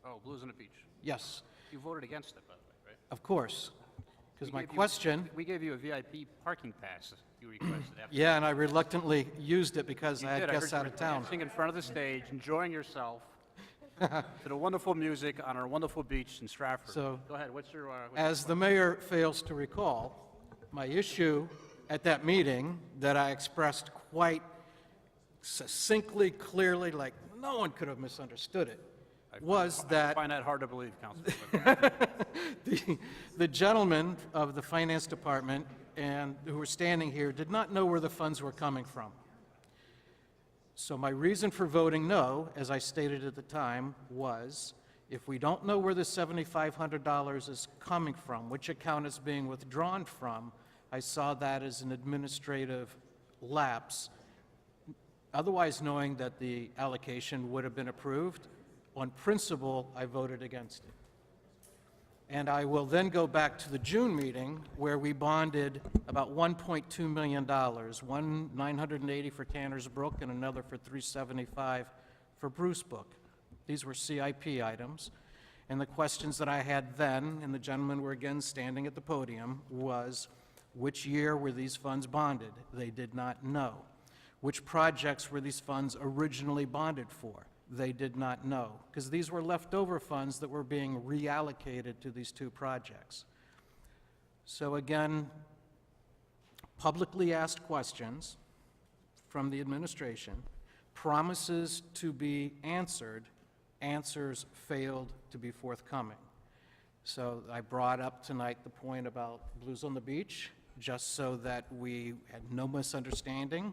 Oh, Blues on the Beach. yes, You voted against it, by the way, right? of course. Because We my gave you- question, We gave you a VIP parking pass you requested after. yeah, and I reluctantly used it because You I did. had I guests heard out you of town. dancing in front of the stage, enjoying yourself to the wonderful music on our wonderful beach in Stratford. So, Go ahead, what's your... As the mayor fails to recall, my issue at that meeting that I expressed quite succinctly, clearly, like no one could have misunderstood it, was I that find that hard to believe, Councilman. the gentleman of the Finance Department and who were standing here did not know where the funds were coming from. So my reason for voting no, as I stated at the time, was if we don't know where the $7,500 is coming from, which account it's being withdrawn from, I saw that as an administrative lapse. Otherwise, knowing that the allocation would have been approved, on principle, I voted against it. And I will then go back to the June meeting where we bonded about $1.2 million, one $980 for Tanner's Brook and another for $375 for Bruce Brook. These were CIP items. And the questions that I had then, and the gentlemen were again standing at the podium, was which year were these funds bonded? They did not know. Which projects were these funds originally bonded for? They did not know, because these were leftover funds that were being reallocated to these two projects. So again, publicly asked questions from the administration, promises to be answered, answers failed to be forthcoming. So I brought up tonight the point about Blues on the Beach, just so that we had no misunderstanding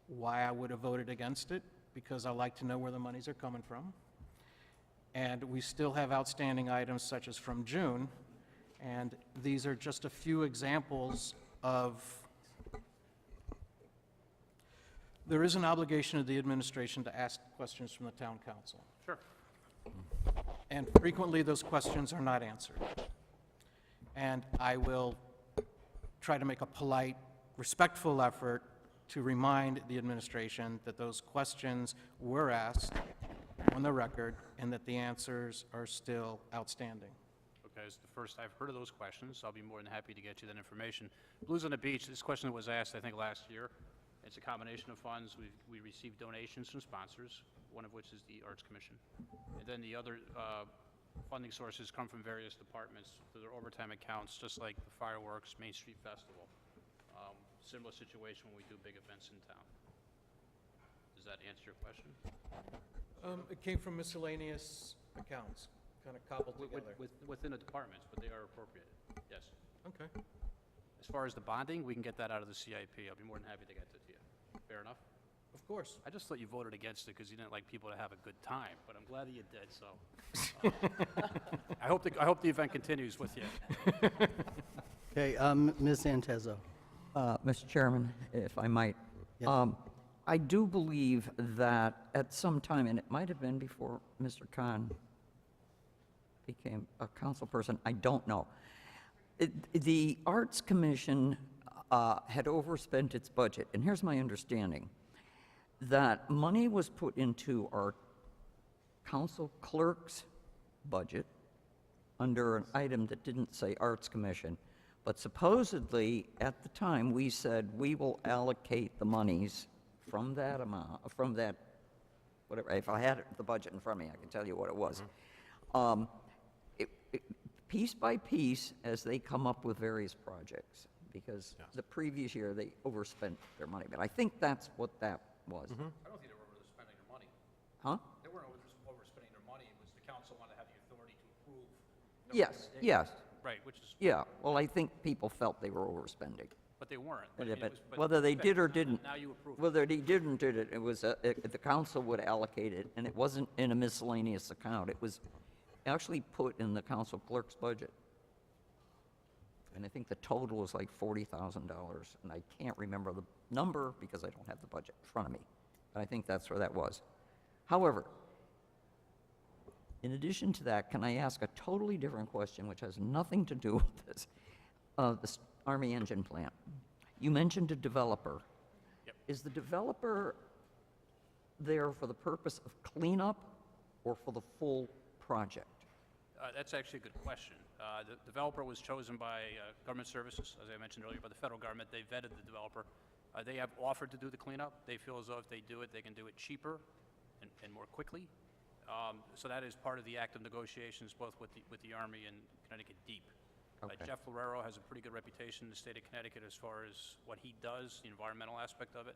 why I would have voted against it, because I like to know where the monies are coming from. And we still have outstanding items such as from June, and these are just a few examples of, there is an obligation of the administration to ask questions from the town council. Sure. And frequently, those questions are not answered. And I will try to make a polite, respectful effort to remind the administration that those questions were asked on the record and that the answers are still outstanding. Okay, it's the first I've heard of those questions. I'll be more than happy to get you that information. Blues on the Beach, this question was asked, I think, last year. It's a combination of funds. We received donations from sponsors, one of which is the Arts Commission. And then the other funding sources come from various departments through their overtime accounts, just like the fireworks, Main Street Festival. Similar situation when we do big events in town. Does that answer your question? It came from miscellaneous accounts, kind of cobbled together. Within the departments, but they are appropriated, yes. Okay. As far as the bonding, we can get that out of the CIP. I'll be more than happy to get that to you. Fair enough? Of course. I just thought you voted against it because you didn't like people to have a good time, but I'm glad that you did, so. I hope the event continues with you. Okay, Ms. Santezo. Mr. Chairman, if I might, Yes. I do believe that at some time, and it might have been before Mr. Khan became a council person, I don't know. The Arts Commission had overspent its budget, and here's my understanding, that money was put into our council clerk's budget under an item that didn't say Arts Commission. But supposedly, at the time, we said we will allocate the monies from that amount, from that, whatever, if I had the budget in front of me, I can tell you what it was. Piece by piece, as they come up with various projects, because the previous year, they overspent their money. But I think that's what that was. I don't think they were overspending their money. Huh? They They weren't overspending their money, it was the council wanted to have the authority to approve. the Yes, recommendation. yes, Right, which is, yeah. Well, I think people felt they were overspending. but they weren't. But it was- but whether they but did or now- didn't, Now you approve it. whether they did or didn't, it was, the council would allocate it, and it wasn't in a miscellaneous account. It was actually put in the council clerk's budget. And I think the total was like $40,000, and I can't remember the number because I don't have the budget in front of me. But I think that's where that was. However, in addition to that, can I ask a totally different question, which has nothing to do with this? This Army engine plant. You mentioned a developer. Yep. Is the developer there for the purpose of cleanup or for the full project? That's actually a good question. The developer was chosen by Government Services, as I mentioned earlier, by the federal government. They vetted the developer. They have offered to do the cleanup. They feel as though if they do it, they can do it cheaper and more quickly. So that is part of the active negotiations, both with the Army and Connecticut Deep. Okay. Jeff Lorero has a pretty good reputation in the state of Connecticut as far as what he does, the environmental aspect of it.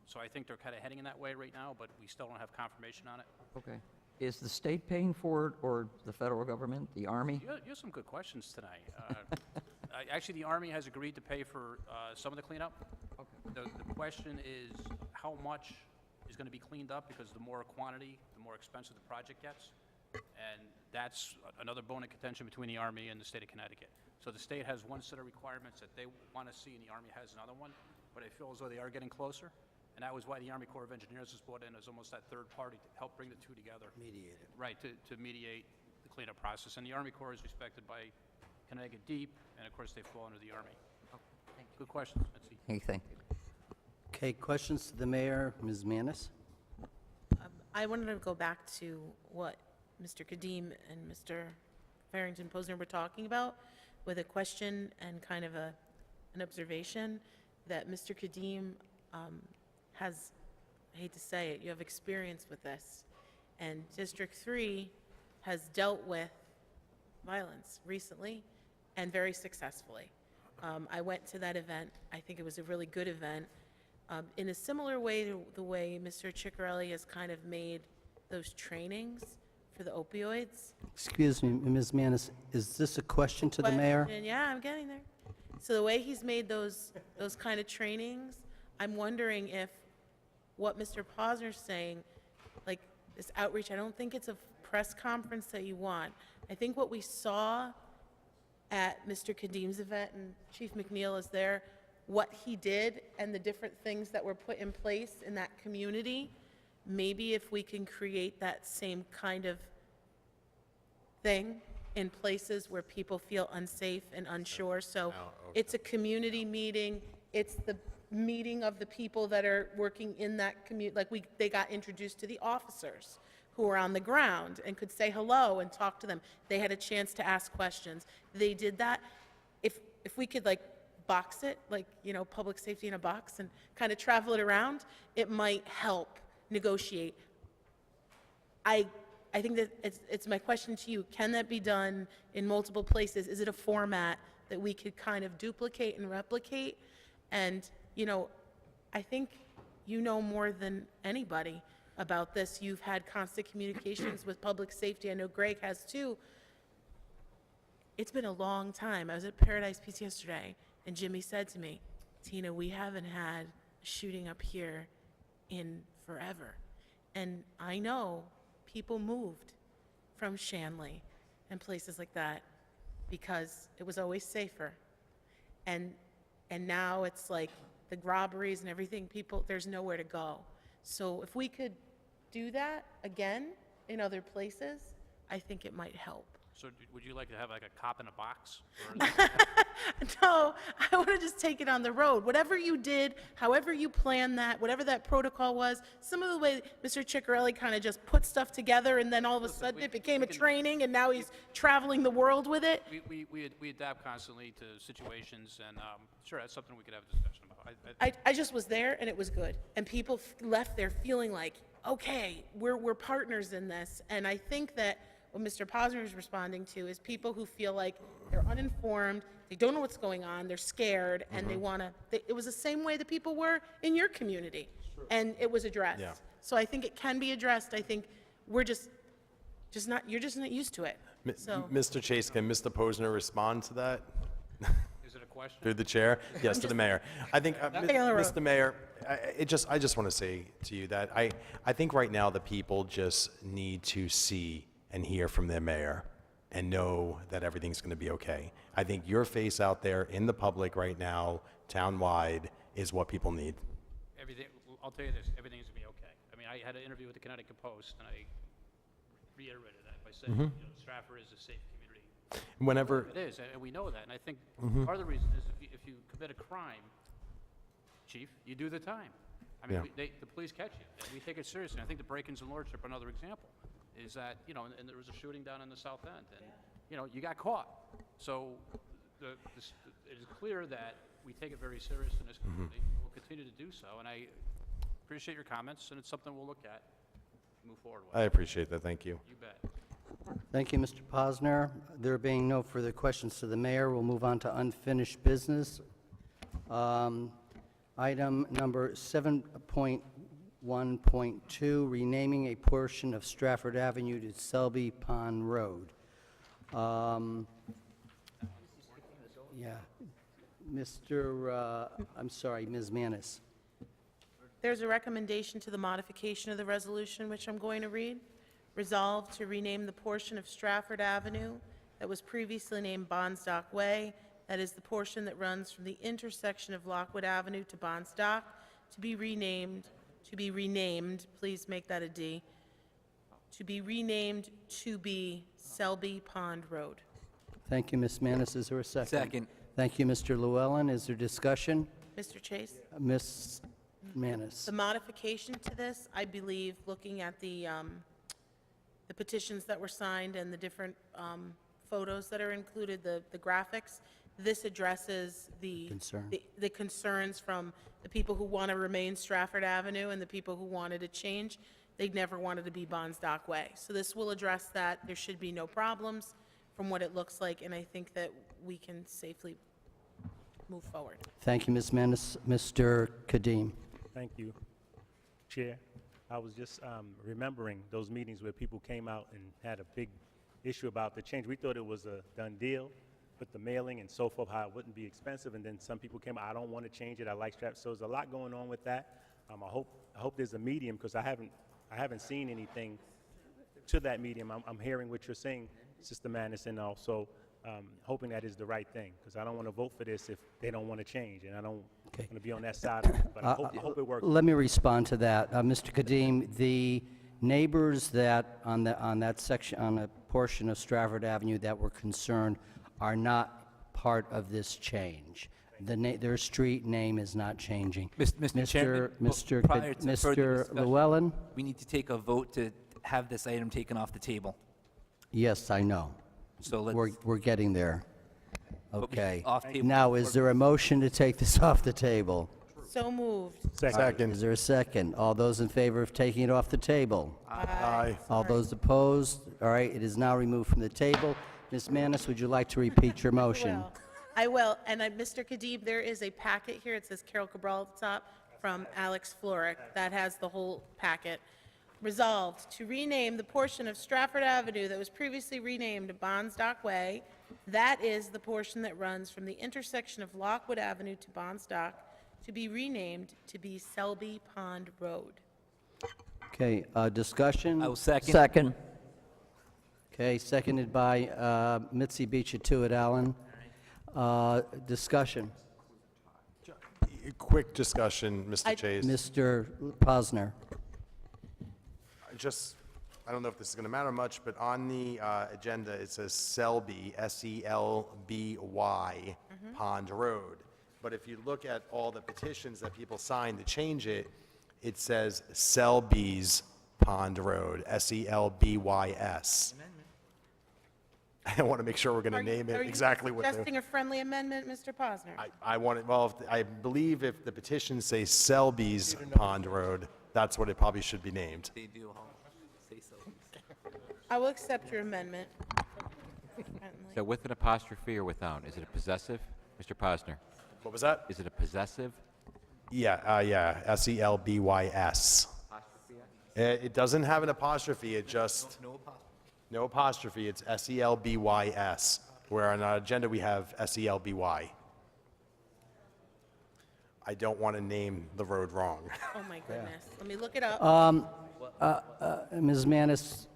So I think they're kind of heading in that way right now, but we still don't have confirmation on it. Okay. Is the state paying for it or the federal government, the Army? You have some good questions tonight. Actually, the Army has agreed to pay for some of the cleanup. The question is how much is going to be cleaned up, because the more quantity, the more expensive the project gets. And that's another bone of contention between the Army and the state of Connecticut. So the state has one set of requirements that they want to see, and the Army has another one. But I feel as though they are getting closer. And that was why the Army Corps of Engineers was brought in as almost that third party to help bring the two together. Mediate it. Right, to mediate the cleanup process. And the Army Corps is respected by Connecticut Deep, and of course, they fall under the Army. Good questions, Mitzi. Hey, thank you. Okay, questions to the mayor, Ms. Manis? I wanted to go back to what Mr. Kadim and Mr. Farrington Posner were talking about, with a question and kind of an observation that Mr. Kadim has, I hate to say it, you have experience with this. And District 3 has dealt with violence recently and very successfully. I went to that event. I think it was a really good event. In a similar way to the way Mr. Ciccarelli has kind of made those trainings for the opioids. Excuse me, Ms. Manis, is this a question to the mayor? Question, yeah, I'm getting there. So the way he's made those kind of trainings, I'm wondering if what Mr. Posner's saying, like this outreach, I don't think it's a press conference that you want. I think what we saw at Mr. Kadim's event, and Chief McNeil is there, what he did and the different things that were put in place in that community, maybe if we can create that same kind of thing in places where people feel unsafe and unsure. So it's a community meeting, it's the meeting of the people that are working in that community, like they got introduced to the officers who were on the ground and could say hello and talk to them. They had a chance to ask questions. They did that. If we could like box it, like, you know, public safety in a box and kind of travel it around, it might help negotiate. I think that it's my question to you, can that be done in multiple places? Is it a format that we could kind of duplicate and replicate? And, you know, I think you know more than anybody about this. You've had constant communications with public safety. I know Greg has too. It's been a long time. I was at Paradise Peace yesterday, and Jimmy said to me, Tina, we haven't had a shooting up here in forever. And I know people moved from Shanley and places like that because it was always safer. And now it's like the robberies and everything, there's nowhere to go. So if we could do that again in other places, I think it might help. So would you like to have like a cop in a box? Or No, I want to just take it on the road. Whatever you did, however you planned that, whatever that protocol was, some of the way Mr. Ciccarelli kind of just put stuff together and then all of a sudden it became a training and now he's traveling the world with it. we adapt constantly to situations, and sure, that's something we could have a discussion about. I just was there and it was good. And people left there feeling like, okay, we're partners in this. And I think that what Mr. Posner is responding to is people who feel like they're uninformed, they don't know what's going on, they're scared, and they want to, it was the same way the people were in your community. and it was addressed. Yeah. So I think it can be addressed. I think we're just not, you're just not used to it. So, Mr. Chase, can Mr. Posner respond to that? Is it a question? Through the chair? Yes, to the mayor. I think, Stay on the road. Mr. Mayor, I just want to say to you that I think right now the people just need to see and hear from their mayor and know that everything's going to be okay. I think your face out there in the public right now, townwide, is what people need. Everything, I'll tell you this, everything's going to be okay. I mean, I had an interview with the Connecticut Post, and I reiterated that by saying, you know, Stratford is a safe community. Whenever, It is, and we know that, and I think part of the reason is if you commit a crime, chief, you do the time. I mean, Yeah. the police catch you, and we take it seriously. I think the break-ins and lordship, another example, is that, you know, and there was a shooting down in the South End, and, you know, you got caught. So it is clear that we take it very serious in this community. We'll continue to do so, and I appreciate your comments, and it's something we'll look at, move forward with. I appreciate that, thank you. You bet. Thank you, Mr. Posner. There being no further questions to the mayor, we'll move on to unfinished business. Item number 7.1.2, renaming a portion of Stratford Avenue to Selby Pond Road. Yeah. I'm sorry, Ms. Manis. there's a recommendation to the modification of the resolution, which I'm going to read. Resolved to rename the portion of Stratford Avenue that was previously named Bonstock Way, that is the portion that runs from the intersection of Lockwood Avenue to Bonstock, to be renamed, please make that a D, to be renamed to be Selby Pond Road. Thank you, Ms. Manis. Is there a second? Second. Thank you, Mr. Llewellyn. Is there discussion? Mr. Chase? Ms. Manis? The modification to this, I believe, looking at the petitions that were signed and the different photos that are included, the graphics, this addresses the Concern. the concerns from the people who want to remain Stratford Avenue and the people who wanted to change. They never wanted to be Bonstock Way. So this will address that. There should be no problems from what it looks like, and I think that we can safely move forward. Thank you, Ms. Manis. Mr. Kadim? Thank you, Chair. I was just remembering those meetings where people came out and had a big issue about the change. We thought it was a done deal with the mailing and so forth, how it wouldn't be expensive, and then some people came, I don't want to change it, I like Stratford. So there's a lot going on with that. I hope there's a medium, because I haven't seen anything to that medium. I'm hearing what you're saying, Sister Manis, and also hoping that is the right thing, because I don't want to vote for this if they don't want to change, and I don't want to be on that side of it, but I hope it works. Let me respond to that. Mr. Kadim, the neighbors that on that section, on a portion of Stratford Avenue that were concerned are not part of this change. Their street name is not changing. Mr. Chairman, prior to further Mr. discussion, Llewellyn? we need to take a vote to have this item taken off the table. Yes, I know. So let's, We're getting there. we should Okay. off table Now, is there a motion to take this off the table? So moved. Is there a second? All those in favor of taking it off the table? Aye. All those opposed? All right, it is now removed from the table. Ms. Manis, would you like to repeat your motion? I will. And Mr. Kadeem, there is a packet here. It says Carol Cabral at the top from Alex Floric. That has the whole packet. Resolved to rename the portion of Stratford Avenue that was previously renamed Bonstock Way. That is the portion that runs from the intersection of Lockwood Avenue to Bonstock, to be renamed to be Selby Pond Road. Okay, discussion? I will second. Second. Okay, seconded by Mitzi Beach-Tuit Allen. Discussion. Quick discussion, Mr. Chase. Mr. Posner. I don't know if this is going to matter much, but on the agenda, it says Selby, S-E-L-B-Y, Pond Road. But if you look at all the petitions that people signed to change it, it says Selby's Pond Road, S-E-L-B-Y-S. I want to make sure we're going to name it exactly what Are you suggesting a friendly amendment, Mr. Posner? I want it, well, I believe if the petitions say Selby's Pond Road, that's what it probably should be named. They do say so. I will accept your amendment. So with an apostrophe or without? Is it a possessive? Mr. Posner, What was that? is it a possessive? Yeah, S-E-L-B-Y-S. It doesn't have an apostrophe, it just... No apostrophe, it's S-E-L-B-Y-S, where on our agenda we have S-E-L-B-Y. I don't want to name the road wrong. Oh, my goodness. Let me look it up. Ms. Manis,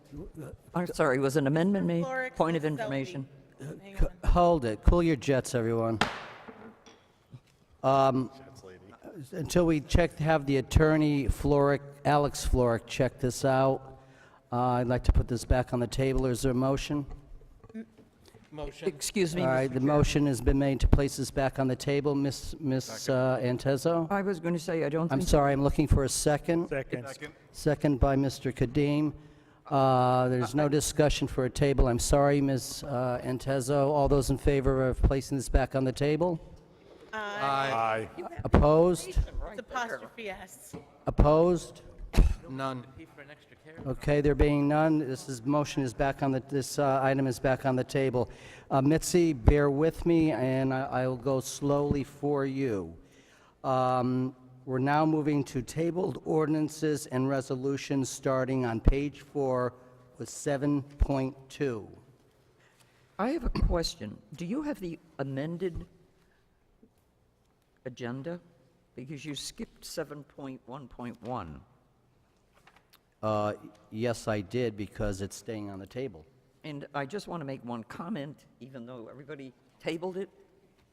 I'm sorry, was an amendment made? Florix Point of and information. Hang on. hold it, cool your jets, everyone. Until we have the attorney, Alex Floric, check this out, I'd like to put this back on the table. Is there a motion? Motion. Excuse me, All right, Mr. the Chair. motion has been made to place this back on the table. Ms. Antezo? I was going to say, I don't I'm think... sorry, I'm looking for a second. Second. Second by Mr. Kadim. There's no discussion for a table. I'm sorry, Ms. Antezo. All those in favor of placing this back on the table? Aye. Opposed? It's apostrophe S. Opposed? None. Okay, there being none, motion is back on this item is back on the table. Mitzi, bear with me, and I'll go slowly for you. We're now moving to tabled ordinances and resolutions, starting on page 4 with 7.2. I have a question. Do you have the amended agenda? Because you skipped 7.1.1. Yes, I did, because it's staying on the table. And I just want to make one comment, even though everybody tabled it.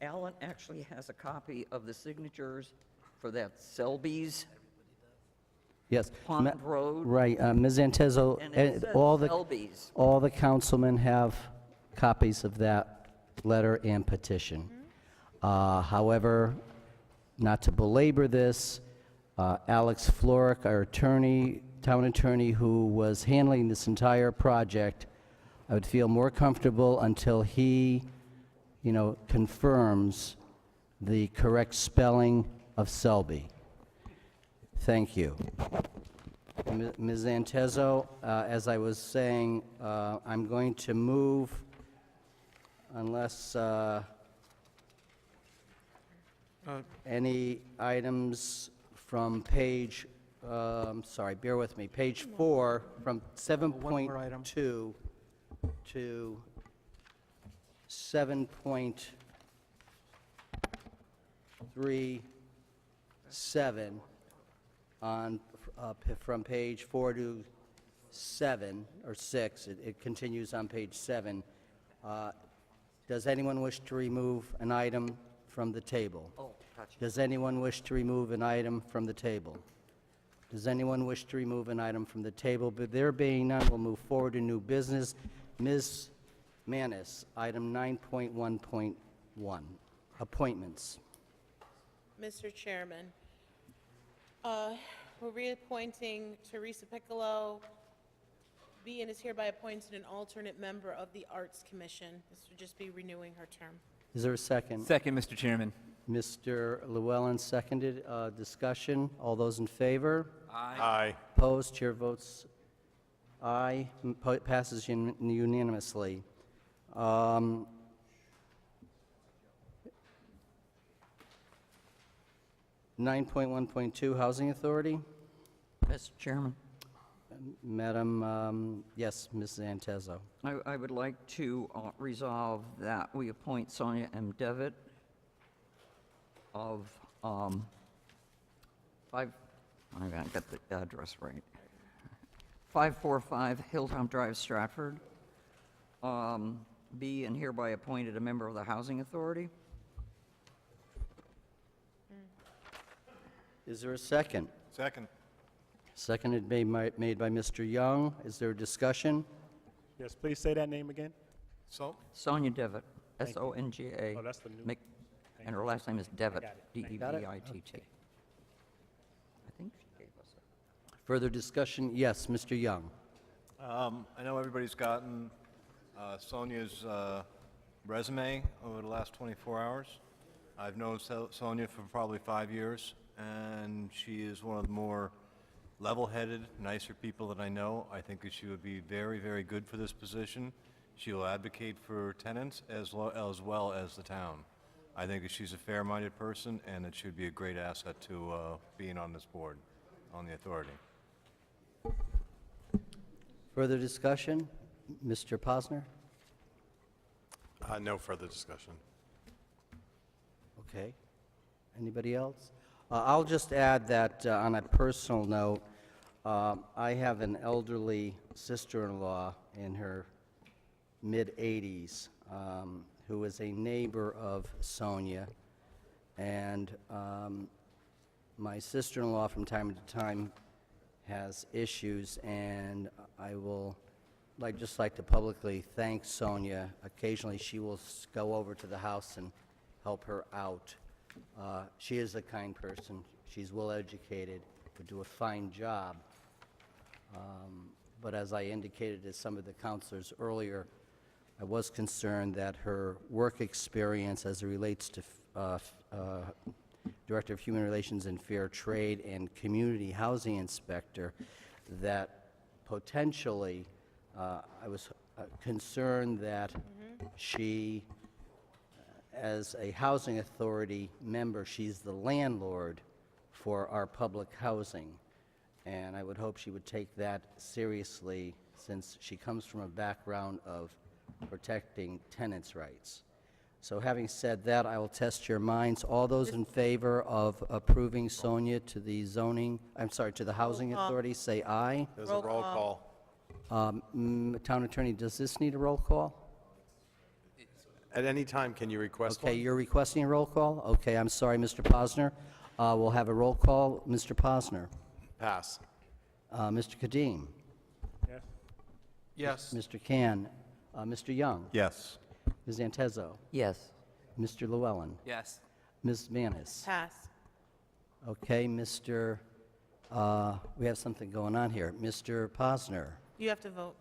Alan actually has a copy of the signatures for that Selby's Yes. Pond Road. Right, Ms. Antezo, And it says all Selby's. the councilmen have copies of that letter and petition. However, not to belabor this, Alex Floric, our town attorney who was handling this entire project, I would feel more comfortable until he, confirms the correct spelling of Selby. Thank you. Ms. Antezo, as I was saying, I'm going to move, unless any items from page, bear with me, page 4, from 7.2 to 7.37 on, from page 4 to 7, or 6, it continues on page 7. Does anyone wish to remove an item from the table? Oh, gotcha. Does anyone wish to remove an item from the table? Does anyone wish to remove an item from the table? But there being none, we'll move forward to new business. Ms. Manis, item 9.1.1, appointments. Mr. Chairman, we're reappointing Teresa Piccolo. Be and is hereby appointed an alternate member of the Arts Commission. This would just be renewing her term. Is there a second? Second, Mr. Chairman. Mr. Llewellyn seconded. Discussion. All those in favor? Aye. Opposed? Chair votes aye. Passes unanimously. 9.1.2, Housing Authority. Mr. Chairman, Madam, yes, Ms. Antezo. I would like to resolve that we appoint Sonia M. Devitt of I got the address right. 545 Hilltop Drive, Stratford. Be and hereby appointed a member of the Housing Authority. Is there a second? Second. Seconded made by Mr. Young. Is there a discussion? Yes, please say that name again. So, Sonia Devitt, Thank you. S-O-N-G-A. Oh, that's the new. Mc- And her last name is Devitt, got it. D-E-V-I-T-T. I think she gave us it. Further discussion? Yes, Mr. Young. I know everybody's gotten Sonia's resume over the last 24 hours. I've known Sonia for probably 5 years, and she is one of the more level-headed, nicer people that I know. I think that she would be very, very good for this position. She will advocate for tenants as well as the town. I think that she's a fair-minded person, and that she'd be a great asset to being on this board, on the authority. Further discussion? Mr. Posner? No further discussion. Okay. Anybody else? I'll just add that on a personal note, I have an elderly sister-in-law in her mid-80s who is a neighbor of Sonia, and my sister-in-law from time to time has issues, and I will just like to publicly thank Sonia. Occasionally, she will go over to the house and help her out. She is a kind person. She's well-educated, would do a fine job. But as I indicated to some of the counselors earlier, I was concerned that her work experience as it relates to Director of Human Relations and Fair Trade and Community Housing Inspector, that potentially I was concerned that she, as a housing authority member, she's the landlord for our public housing. And I would hope she would take that seriously, since she comes from a background of protecting tenants' rights. So having said that, I will test your minds. All those in favor of approving Sonia to the to the Housing Authority, say aye. There's a roll call. Town Attorney, does this need a roll call? At any time, can you request one? Okay, you're requesting a roll call? Okay, I'm sorry, Mr. Posner. We'll have a roll call. Mr. Posner. Pass. Mr. Kadim. Yes? Yes. Mr. Can. Mr. Young. Yes. Ms. Antezo. Yes. Mr. Llewellyn. Yes. Ms. Manis. Pass. Okay, Mr., we have something going on here. Mr. Posner. You have to vote.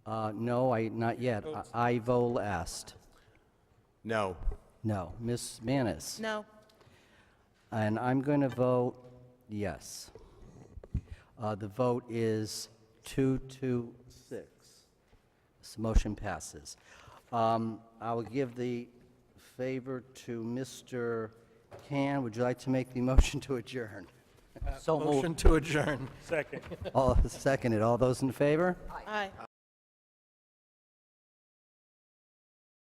No, not yet. I vote asked. No. No. Ms. Manis. No. And I'm going to vote yes. The vote is 2-6. This motion passes. I'll give the favor to Mr. Can. Would you like to make the motion to adjourn? Motion to adjourn. Second. Seconded. All those in favor? Aye.